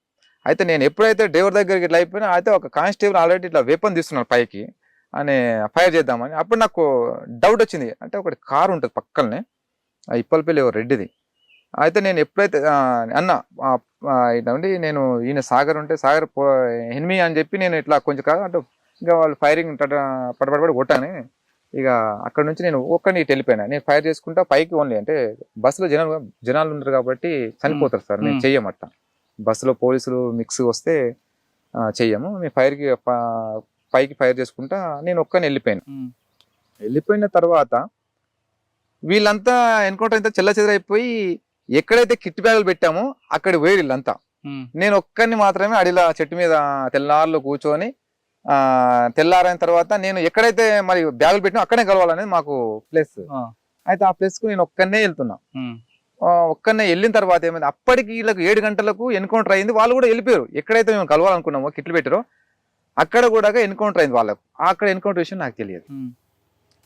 అయితే నేను ఎప్పుడైతే డ్రైవర్ దగ్గరికి ఇట్లా అయిపోయినా, అయితే ఒక కానిస్టేబుల్ ఆల్రెడీ ఇట్లా వెపన్ తీస్తున్నారు పైకి అని ఫైర్ చేద్దామని. అప్పుడు నాకు డౌట్ వచ్చింది. అంటే ఒకటి కారు ఉంటుంది పక్కనే, ఇప్పలపల్లి రెడ్డిది. అయితే నేను ఎప్పుడైతే అన్న ఇట్లాంటి నేను ఈయన సాగర్ ఉంటే సాగర్ ఎనిమి అని చెప్పి నేను ఇట్లా కొంచెం అంటే ఇంకా వాళ్ళు ఫైరింగ్ పడబడి కొట్టాను. ఇక అక్కడ నుంచి నేను ఒక్కడిని ఇటు వెళ్ళిపోయినా. నేను ఫైర్ చేసుకుంటా పైకి ఓన్లీ, అంటే బస్సులో జనాలు ఉన్నారు కాబట్టి చనిపోతారు సార్, నేను చెయ్యమట్ట. బస్సులో పోలీసులు మిక్స్ వస్తే చెయ్యము. మేము పైకి ఫైర్ చేసుకుంటా నేను ఒక్కని వెళ్ళిపోయిన తర్వాత వీళ్ళంతా ఎన్కౌంటర్ అయితే చెల్లచెదరైపోయి ఎక్కడైతే కిట్ బ్యాగులు పెట్టామో అక్కడ పోయి వీళ్ళంతా. నేను ఒక్కరిని మాత్రమే అడిలా చెట్టు మీద తెల్లారులో కూర్చొని, తెల్లారైన తర్వాత నేను ఎక్కడైతే మరి బ్యాగులు పెట్టినా అక్కడే కలవాలనేది మాకు ప్లేస్. అయితే ఆ ప్లేస్ కు నేను ఒక్కనే వెళ్తున్నా. ఒక్కనే వెళ్ళిన తర్వాత ఏమైంది, అప్పటికి వీళ్ళకి 7 గంటలకు ఎన్కౌంటర్ అయింది. వాళ్ళు కూడా వెళ్ళిపోయారు. ఎక్కడైతే మేము కలవాలనుకున్నామో కిట్లు పెట్టారో అక్కడ కూడా ఎన్కౌంటర్ అయింది వాళ్ళకు. అక్కడ ఎన్కౌంటర్ విషయం నాకు తెలియదు.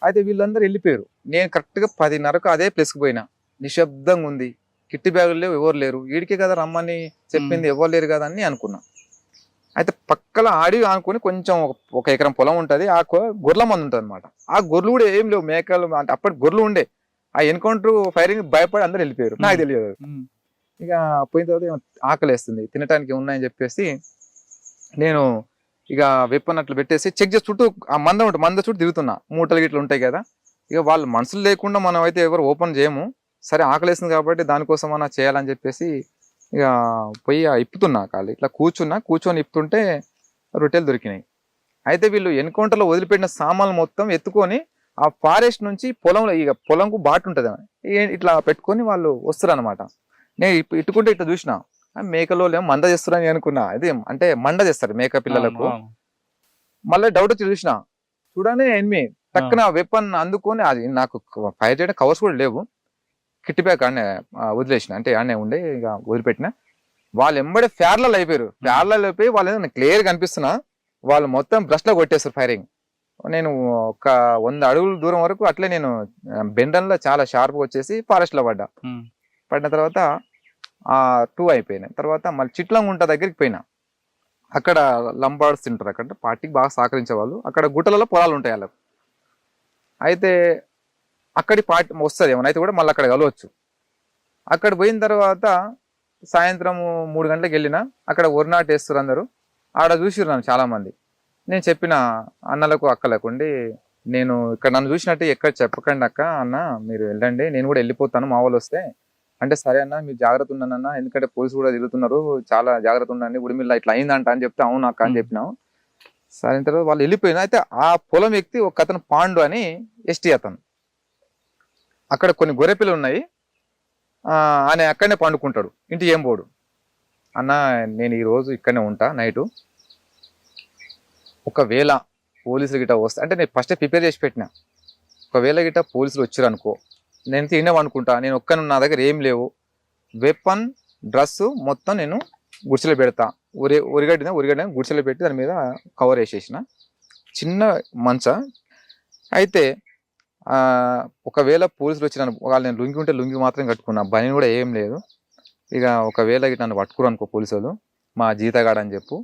అయితే వీళ్ళందరూ వెళ్ళిపోయారు. నేను కరెక్ట్గా 10:30కు అదే ప్లేస్కి పోయినా. నిశ్శబ్దంగా ఉంది, కిట్టి బ్యాగులు లేవు, ఎవరు లేరు. వీడికే కదా రమ్మని చెప్పింది, ఎవరు లేరు కదా అని అనుకున్నా. అయితే పక్కల అడవి అనుకుని కొంచెం 1 ఎకరం పొలం ఉంటుంది, ఆ గొర్రెల మంది ఉంటుంది అనమాట. ఆ గొర్రెలు కూడా ఏం లేవు, మేకలు అంటే అప్పటి గొర్రెలు ఉండే. ఆ ఎన్కౌంటర్ ఫైరింగ్ భయపడి అందరు వెళ్ళిపోయారు, నాకు తెలియదు. ఇక పోయిన తర్వాత ఆకలేస్తుంది, తినడానికి ఉన్నాయని చెప్పేసి నేను ఇక వెపన్ అట్లా పెట్టేసి చెక్ చేసి చుట్టూ ఆ మంద చుట్టూ తిరుగుతున్నా. మూటలు గిట్లు ఉంటాయి కదా, ఇక వాళ్ళు మనుషులు లేకుండా మనం అయితే ఎవరు ఓపెన్ చేయము. సరే ఆకలేస్తుంది కాబట్టి దానికోసం అన్నా చేయాలని చెప్పేసి ఇక పోయి ఇప్పుతున్నా కాళ్ళు. ఇట్లా కూర్చొని ఇప్పుతుంటే రొట్టెలు దొరికినాయి. అయితే వీళ్ళు ఎన్కౌంటర్లో వదిలిపెట్టిన సామాన్లు మొత్తం ఎత్తుకొని ఆ ఫారెస్ట్ నుంచి పొలంకు బాటు ఉంటుంది ఇట్లా పెట్టుకొని వాళ్ళు వస్తారు అనమాట. నేను ఇట్టుకుంటే ఇట్లా చూసిన, మేకలో మంద చేస్తారని అనుకున్నా. అది అంటే మండ చేస్తారు మేక పిల్లలకు. మళ్ళీ డౌట్ వచ్చి చూడనే ఎనిమి టక్కున వెపన్ అందుకొని, అది నాకు ఫైర్ చేయడం కవర్స్ కూడా లేవు, కిట్టి బ్యాగ్ ఆడనే వదిలేసిన, అంటే ఆడనే ఉండే ఇక వదిలిపెట్టిన. వాళ్ళు ఎంబడే ఫ్యార్లలో అయిపోయారు. ఫ్యార్లలో అయిపోయి వాళ్ళు క్లియర్ కనిపిస్తున్నా, వాళ్ళు మొత్తం బ్రష్ లో కొట్టేస్తారు ఫైరింగ్. నేను ఒక 100 అడుగుల దూరం వరకు అట్లే నేను బెండన్లో చాలా షార్ప్గా వచ్చేసి ఫారెస్ట్ లో పడిన తర్వాత 2 అయిపోయినాయి. తర్వాత మళ్ళీ చిట్లంగుంట దగ్గరికి పోయినా. అక్కడ లంబాడ్స్ తింటారు, అక్కడ పార్టీకి బాగా సహకరించే వాళ్ళు. అక్కడ గుట్టలలో పొలాలు ఉంటాయి వాళ్ళకు. అయితే అక్కడి పార్టీ వస్తుంది ఏమైనా అయితే కూడా మళ్ళీ అక్కడ కలవచ్చు. అక్కడ పోయిన తర్వాత సాయంత్రం 3 గంటలకు వెళ్ళినా, అక్కడ ఒరినాటు వేస్తారు అందరూ. ఆడ చూసిరు నన్ను చాలా మంది. నేను చెప్పిన అన్నలకు అక్కలకు ఉండి, నేను ఇక్కడ నన్ను చూసినట్టు ఎక్కడ చెప్పకండి అక్క, అన్న మీరు వెళ్ళండి, నేను కూడా వెళ్ళిపోతాను మా వాళ్ళు వస్తే. అంటే సరే అన్న మీరు జాగ్రత్త ఉన్నానన్న, ఎందుకంటే పోలీసు కూడా తిరుగుతున్నారు, చాలా జాగ్రత్త ఉండండి, ఉడిమిల్లా ఇట్లా అయిందంట అని చెప్తే అవును అక్క అని చెప్పినాం. సరే తర్వాత వాళ్ళు వెళ్ళిపోయినా. అయితే ఆ పొలం వ్యక్తి ఒక అతను పాండు అని ఎస్టీ అతను, అక్కడ కొన్ని గొర్రెపిల్లలు ఉన్నాయి, ఆయన అక్కడనే పండుకుంటాడు, ఇంటి ఏం పోడు. అన్న నేను ఈరోజు ఇక్కడనే ఉంటా నైటు, ఒకవేళ పోలీసులు గిట్ట వస్తే అంటే నేను ఫస్ట్ ప్రిపేర్ చేసి పెట్టిన, ఒకవేళ గిట్ట పోలీసులు వచ్చారు అనుకో, నేను తినేవనుకుంటా, నేను ఒక్కను నా దగ్గర ఏం లేవు, వెపన్ డ్రెస్ మొత్తం నేను గుడిసెలో పెడతా, ఉరిగడ్డ గుడిసెలో పెట్టి దాని మీద కవర్ వేసేసిన, చిన్న మంచ. అయితే ఒకవేళ పోలీసులు వచ్చిన వాళ్ళు, నేను లుంగి ఉంటే లుంగి మాత్రం కట్టుకున్నా, బని కూడా ఏం లేదు. ఇక ఒకవేళ ఇట్లా నన్ను పట్టుకురు అనుకో పోలీసులు, మా జీతగాడ అని చెప్పు,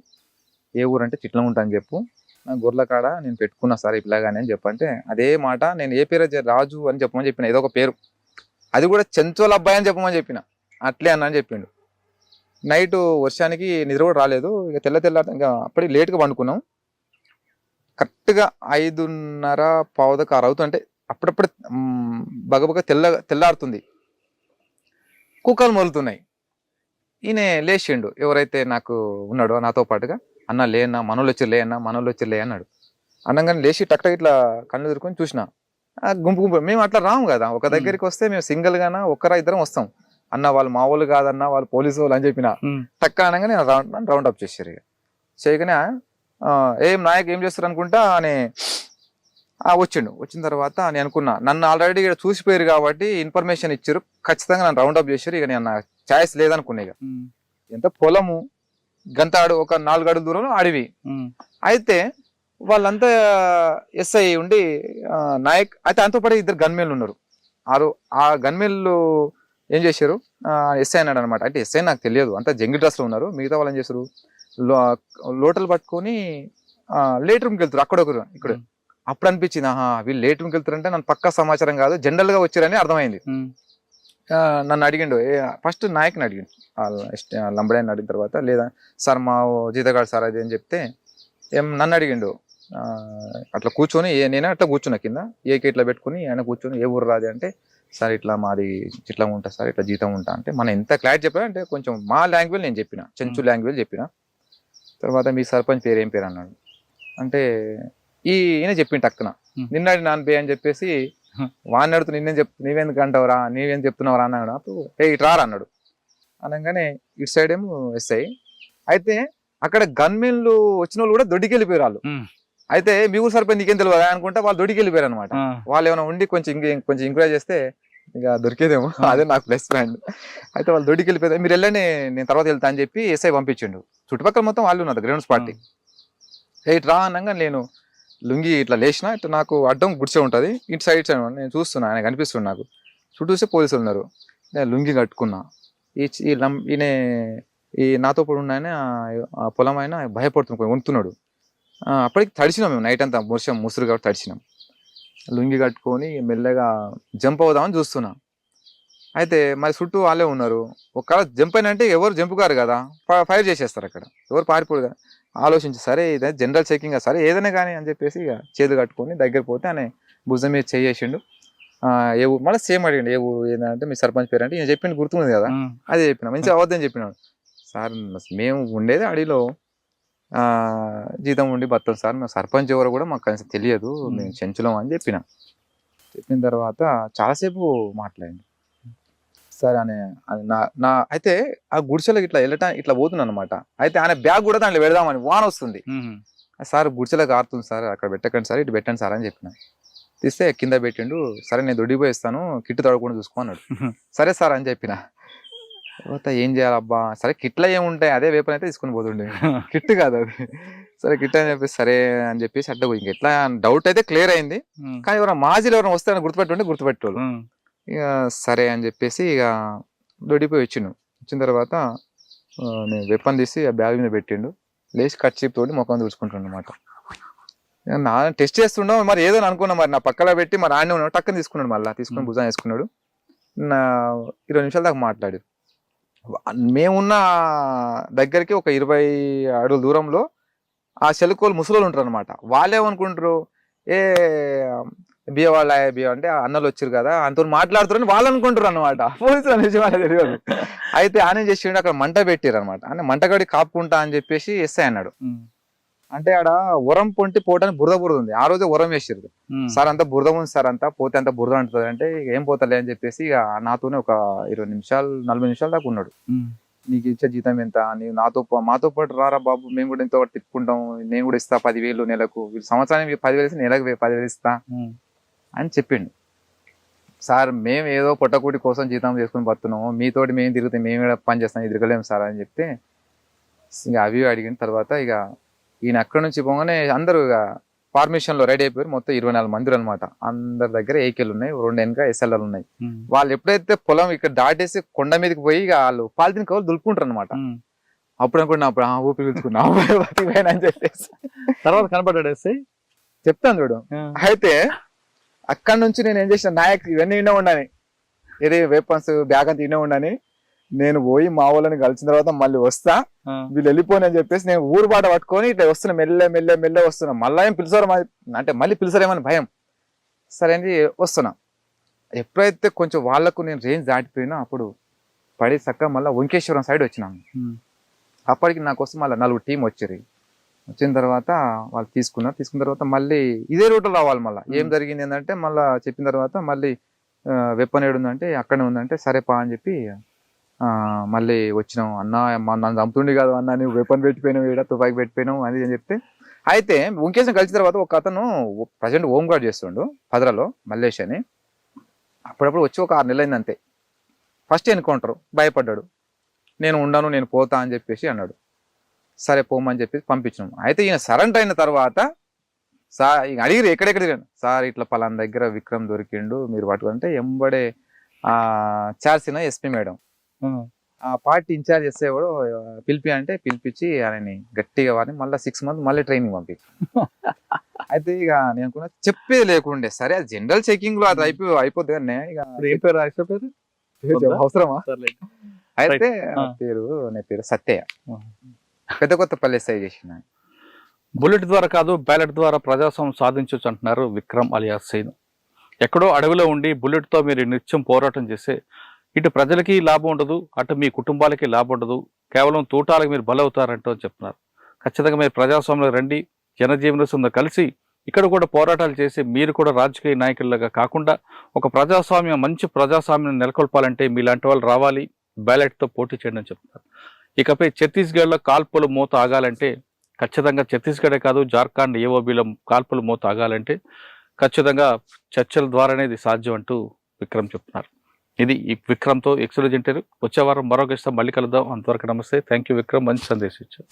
ఏ ఊరు అంటే చిట్లముంట అని చెప్పు, నా గొర్రెల కాడ నేను పెట్టుకున్నా సార్ ఇట్లాగానే అని చెప్పంటే, అదే మాట నేను ఏ పేరు రాజు అని చెప్పమని చెప్పిన, ఏదో ఒక పేరు, అది కూడా చెంచోల అబ్బాయి అని చెప్పమని చెప్పిన, అట్లే అన్న అని చెప్పిండు. నైట్ వర్షానికి నిద్ర కూడా రాలేదు, ఇక తెల్ల ఇంకా అప్పటికి లేట్గా పండుకున్నాం. కరెక్ట్గా 5:30 అవుతుంటే అప్పుడప్పుడు బగబగ తెల్లారుతుంది, కుక్కలు మొలుతున్నాయి. ఈయన లేచిండు, ఎవరైతే నాకు ఉన్నాడో నాతో పాటుగా, అన్న లేనా మనోళ్ళు వచ్చి లే అన్నాడు. అనగానే లేచి టక్టక్ ఇట్లా కళ్ళు ఎదుర్కొని చూసిన, గుంపు మేము అట్లా రాము కదా, ఒక దగ్గరికి వస్తే మేము సింగిల్ గానా ఒక్కరా ఇద్దరం వస్తాం, అన్న వాళ్ళు మా వాళ్ళు కాదన్న వాళ్ళు పోలీసు వాళ్ళు అని చెప్పిన, టక్క అనగానే రౌండ్ అప్ చేశారు. ఇక చేయగానే ఏం నాయక్ ఏం చేస్తారు అనుకుంటా అని వచ్చిండు. వచ్చిన తర్వాత నేను అనుకున్నా, నన్ను ఆల్రెడీ ఇక్కడ చూసిపోయారు కాబట్టి ఇన్ఫర్మేషన్ ఇచ్చారు, ఖచ్చితంగా నన్ను రౌండ్ అప్ చేశారు. ఇక నేను ఛాయిస్ లేదనుకున్నా. ఇక ఎంత పొలము గంతాడు, ఒక 4 అడుగుల దూరంలో అడవి. అయితే వాళ్ళంతా ఎస్ఐ ఉండి నాయక్, అయితే అంతో పాటు 2 గన్మేన్లు ఉన్నారు. ఆ గన్మేన్లు ఏం చేశారు, ఎస్ఐ అన్నాడు అనమాట. అంటే ఎస్ఐ నాకు తెలియదు, అంతా జంగిల్ డ్రెస్ లో ఉన్నారు. మిగతా వాళ్ళు ఏం చేశారు, లోటలు పట్టుకొని లేట్ రూమ్కి వెళ్తారు, అక్కడొకరు ఇక్కడ. అప్పుడు అనిపించింది, వీళ్ళు లేట్ రూమ్కి వెళ్తారంటే నన్ను పక్కా సమాచారం కాదు, జనరల్ గా వచ్చారని అర్థమైంది. నన్ను అడిగిండు, ఫస్ట్ నాయక్ని అడిగిండు, లంబడాన్ని అడిగిన తర్వాత, లేదా సార్ మా జీతగాడు సార్ అది అని చెప్తే, నన్ను అడిగిండు. అట్లా కూర్చొని నేనే అట్లా కూర్చున్నా కింద, ఏకే ఇట్లా పెట్టుకుని ఆయన కూర్చొని, ఏ ఊరు రాది అంటే, సార్ ఇట్లా మాది ఇట్లా ఉంటా సార్, ఇట్లా జీతం ఉంటా అంటే, మనం ఎంత క్లారిటీ చెప్పా అంటే, కొంచెం మా లాంగ్వేజ్ నేను చెప్పిన, చెంచు లాంగ్వేజ్ చెప్పిన. తర్వాత మీ సర్పంచ్ పేరు ఏం పేరు అన్నాడు. అంటే ఈయన చెప్పిండు టక్కున, నిన్నటి నాన్న పే అని చెప్పేసి వాడిని అడుగుతూ, నీవెందుకు అంటావురా, నీవేం చెప్తున్నావురా అన్నాడు. అప్పుడు ఇటు రారా అన్నాడు. అనగానే ఇటు సైడ్ ఏమో ఎస్ఐ. అయితే అక్కడ గన్మెన్లు వచ్చిన వాళ్ళు కూడా దొడ్డికి వెళ్ళిపోయారు వాళ్ళు. అయితే మీ ఊరు సరిపోయి నీకేం తెలియదు అనుకుంటా వాళ్ళు దొడ్డికి వెళ్ళిపోయారు అనమాట. వాళ్ళు ఏమైనా ఉండి కొంచెం ఎంకరేజ్ చేస్తే ఇక దొరికేదేమో, అదే నాకు ప్లస్ పాయింట్. అయితే వాళ్ళు దొడ్డికి వెళ్ళిపోయారు, మీరు వెళ్ళండి నేను తర్వాత వెళ్తా అని చెప్పి ఎస్ఐ పంపించిండు. చుట్టుపక్కల మొత్తం వాళ్ళు ఉన్నారు, గ్రౌండ్స్ పార్టీ. ఇటు రా అనగా నేను లుంగి ఇట్లా లేచిన, ఇట్లా నాకు అడ్డం గుడిసె ఉంటుంది, ఇటు సైడ్ నేను చూస్తున్నా, ఆయన కనిపిస్తుంది నాకు. చుట్టూ చూస్తే పోలీసులు ఉన్నారు. నేను లుంగి కట్టుకున్నా. ఈయన ఈ నాతో పాటు ఉన్న ఆయన ఆ పొలం ఆయన భయపడుతున్నాడు, వంతున్నాడు. అప్పటికి తడిచినాం మేము, నైట్ అంతా ముసురు కాబట్టి తడిచినాం. లుంగి కట్టుకొని మెల్లగా జంప్ అవుదామని చూస్తున్నా. అయితే మరి చుట్టూ వాళ్ళే ఉన్నారు. ఒకవేళ జంప్ అయినంటే ఎవరు జంప్ కారు కదా, ఫైర్ చేసేస్తారు అక్కడ, ఎవరు పారిపోరు కదా. ఆలోచించి సరే ఇదే జనరల్ చెకింగ్ సరే ఏదైనా కానీ అని చెప్పేసి ఇక చేతులు కట్టుకొని దగ్గర పోతే ఆయన భుజం మీద చేసిండు. ఏ ఊరు మళ్ళీ సేమ్ అడిగిండు, ఏ ఊరు ఏంటంటే మీ సర్పంచ్ పేరు అంటే ఈయన చెప్పింది గుర్తుంది కదా, అదే చెప్పిన. మంచిగా అవద్దని చెప్పినాడు. సార్ మేము ఉండేది అడవిలో, జీతం ఉండి బతాం సార్, మేము సర్పంచ్ ఎవరు కూడా మాకు కనీసం తెలియదు, మేము చెంచులం అని చెప్పిన తర్వాత చాలాసేపు మాట్లాడింది. సరే అని నా అయితే ఆ గుడిసెలకు ఇట్లా పోతున్నాను అనమాట. అయితే ఆయన బ్యాగ్ కూడా దాంట్లో పెడదామని, వాన వస్తుంది. సార్ గుడిసెలకు ఆరుతుంది సార్, అక్కడ పెట్టకండి సార్, ఇటు పెట్టండి సార్ అని చెప్పిన. తీస్తే కింద పెట్టిండు. సరే నేను దొడ్డిపోయి ఇస్తాను, కిట్టు తడవకుండా చూసుకో అన్నాడు. సరే సార్ అని చెప్పిన. తర్వాత ఏం చేయాలబ్బా, సరే కిట్లో ఏముంటాయి, అదే వేపన్ అయితే తీసుకుని పోతుండే, కిట్ కాదు అది. సరే కిట్ అని చెప్పేసి సరే అని చెప్పేసి అట్లా ఇంక ఎట్లా డౌట్ అయితే క్లియర్ అయింది. కానీ ఎవరైనా మాజీలు ఎవరైనా వస్తే గుర్తుపెట్టేవాళ్ళు. ఇక సరే అని చెప్పేసి ఇక దొడ్డిపోయి వచ్చిన తర్వాత నేను వెపన్ తీసి ఆ బ్యాగ్ మీద పెట్టిండు. లేచి కర్చీప్ తోటి ముఖం తుడుచుకుంటుండ అనమాట. నా టెస్ట్ చేస్తుండవు మరి ఏదో అనుకున్నా, మరి నా పక్కన పెట్టి మరి ఆడనే ఉన్నాడు. టక్కన తీసుకున్నాడు, మళ్ళీ తీసుకుని భుజం వేసుకున్నాడు. 20 నిమిషాల దాకా మాట్లాడు. మేమున్న దగ్గరికి ఒక 20 అడుగుల దూరంలో ఆ చెలుకోలు ముసలోళ్ళు ఉంటారు అనమాట. వాళ్ళేమనుకుంటారు, బియ్య వాళ్ళ బియ్య అంటే అన్నలు వచ్చారు కదా అంత మాట్లాడుతారని వాళ్ళు అనుకుంటారు అనమాట. పోలీసులు అనేసి వాళ్ళకి తెలియదు. అయితే ఆయన చేసిండు, అక్కడ మంట పెట్టారు అనమాట. అంటే మంటగడి కాపుకుంటా అని చెప్పేసి ఎస్ఐ అన్నాడు. అంటే ఆడ ఉరం పొంటి పోవడానికి బురద ఉంది. ఆ రోజే ఉరం వేసారు. సార్ అంతా బురద ఉంది సార్, అంతా పోతే అంతా బురద అంటుంది. అంటే ఏం పోతలే అని చెప్పేసి ఇక నాతోనే ఒక 20 నిమిషాలు 40 నిమిషాల దాకా ఉన్నాడు. నీకు ఇచ్చే జీతం ఎంత, నీవు మాతో పాటు రారా బాబు, మేము కూడా ఇంత తిప్పుకుంటాం, నేను కూడా ఇస్తా 10,000 నెలకు, వీళ్ళు సంవత్సరానికి 10,000 ఇస్తే నెలకు 10,000 ఇస్తా అని చెప్పిండు. సార్ మేము ఏదో పొట్టకూటి కోసం జీతం చేసుకుని బతున్నాము, మీతోటి మేము తిరిగితే మేము కూడా పని చేస్తాం, తిరగలేము సార్ అని చెప్తే ఇక అవి అడిగిన తర్వాత ఇక ఈయన అక్కడి నుంచి పోగానే అందరూ ఇక ఫార్మేషన్లో రెడీ అయిపోయారు. మొత్తం 24 మంది అనమాట. అందరి దగ్గర ఏకేలు ఉన్నాయి, 2 వెనక ఎస్ఎల్ఆర్లు ఉన్నాయి. వాళ్ళు ఎప్పుడైతే పొలం ఇక్కడ దాటేసి కొండ మీదకి పోయి ఇక వాళ్ళు పాలిథిన్ కవర్లు దులుపుకుంటారు అనమాట. అప్పుడు అనుకున్నా, అప్పుడు ఊపిరి పీల్చుకున్నా అని చెప్పేసి తర్వాత కనపడేసి చెప్తాను చూడు. అయితే అక్కడి నుంచి నేను ఏం చేసిన, నాయక్ ఇవన్నీ వినే ఉండని, ఏదే వెపన్స్ బ్యాగ్ అంతా వినే ఉండని, నేను పోయి మా వాళ్ళని కలిసిన తర్వాత మళ్ళీ వస్తా, వీళ్ళు వెళ్ళిపోని అని చెప్పేసి నేను ఊరు బాట పట్టుకొని ఇట్లా వస్తున్నా, మెల్లె వస్తున్నా. మళ్ళీ ఏం పిలిచారు అంటే మళ్ళీ పిలిచారేమని భయం. సరే అని వస్తున్నా. ఎప్పుడైతే కొంచెం వాళ్ళకు నేను రేంజ్ దాటిపోయినా అప్పుడు పడి చక్కగా మళ్ళీ వంకేశ్వరం సైడ్ వచ్చినాను. అప్పటికి నా కోసం మళ్ళీ 4 టీం వచ్చారు. వచ్చిన తర్వాత వాళ్ళు తీసుకున్న తర్వాత మళ్ళీ ఇదే రూట్లో రావాలి. మళ్ళీ ఏం జరిగింది ఏంటంటే మళ్ళీ చెప్పిన తర్వాత మళ్ళీ వెపన్ ఏడుందంటే అక్కడే ఉందంటే సరే పా అని చెప్పి మళ్ళీ వచ్చినాం. అన్న నన్ను చంపుతుండే కాదు అన్న, నువ్వు వెపన్ పెట్టిపోయినావు, ఈడ తుపాకి పెట్టిపోయినావు అని చెప్తే, అయితే ఉంకేసం కలిసిన తర్వాత ఒక అతను ప్రజెంట్ హోమ్ గార్డ్ చేస్తుండు పదరాలో, మల్లేష్ అని. అప్పుడప్పుడు వచ్చి ఒక 6 నెలలు అయింది అంతే. ఫస్ట్ ఎన్కౌంటర్, భయపడ్డాడు. నేను ఉండను, నేను పోతా అని చెప్పేసి అన్నాడు. సరే పోమని చెప్పేసి పంపించినాం. అయితే ఈయన సరెండర్ అయిన తర్వాత సార్ ఇక అడిగిరు ఎక్కడెక్కడ సార్ ఇట్లా పలానా దగ్గర విక్రమ్ దొరికిండు, మీరు పట్టుకుంటే ఎంబడే చార్సిన ఎస్పీ మేడం, ఆ పార్టీ ఇన్ఛార్జ్ చేసేవాడు పిలిపి అంటే పిలిపించి ఆయనని గట్టిగా వారిని మళ్ళీ 6 months మళ్ళీ ట్రైనింగ్ పంపించి. అయితే ఇక నేను అనుకున్నా చెప్పేది లేకుండే, సరే అది జనరల్ చెకింగ్ లో అది అయిపోద్ది కానీ ఇక అవసరమా. అయితే నా పేరు సత్యయ్య, పెద్ద కొత్తపల్లి ఎస్ఐ చేసిన. బుల్లెట్ ద్వారా కాదు బ్యాలెట్ ద్వారా ప్రజాస్వామ్యం సాధించవచ్చు అంటున్నారు విక్రమ్ అలియాస్ సీను. ఎక్కడో అడవిలో ఉండి బుల్లెట్తో మీరు నిత్యం పోరాటం చేస్తే ఇటు ప్రజలకి లాభం ఉండదు, అటు మీ కుటుంబాలకి లాభం ఉండదు, కేవలం తూటాలకు మీరు బలవుతారంటూ చెప్తున్నారు. ఖచ్చితంగా మీరు ప్రజాస్వామ్యంలో రండి, జనజీవనంతో కలిసి ఇక్కడ కూడా పోరాటాలు చేసి మీరు కూడా రాజకీయ నాయకులుగా కాకుండా ఒక మంచి ప్రజాస్వామ్యం నెలకొల్పాలంటే మీలాంటి వాళ్ళు రావాలి, బ్యాలెట్తో పోటీ చేయండి అని చెప్తున్నారు. ఇకపై ఛత్తీస్గఢ్లో కాల్పుల మూత ఆగాలంటే ఖచ్చితంగా ఛత్తీస్గఢే కాదు జార్ఖండ్ ఏఓబీలో కాల్పుల మూత ఆగాలంటే ఖచ్చితంగా చర్చల ద్వారానే ఇది సాధ్యం అంటూ విక్రమ్ చెప్తున్నారు. ఇది ఈ విక్రమ్తో ఎక్స్క్లూజివ్ ఇంటర్వ్యూ. వచ్చే వారం మరో గెస్ట్ మళ్ళీ కలుద్దాం. అంతవరకు నమస్తే. థ్యాంక్ యూ విక్రమ్, మంచి సందేశం ఇచ్చారు.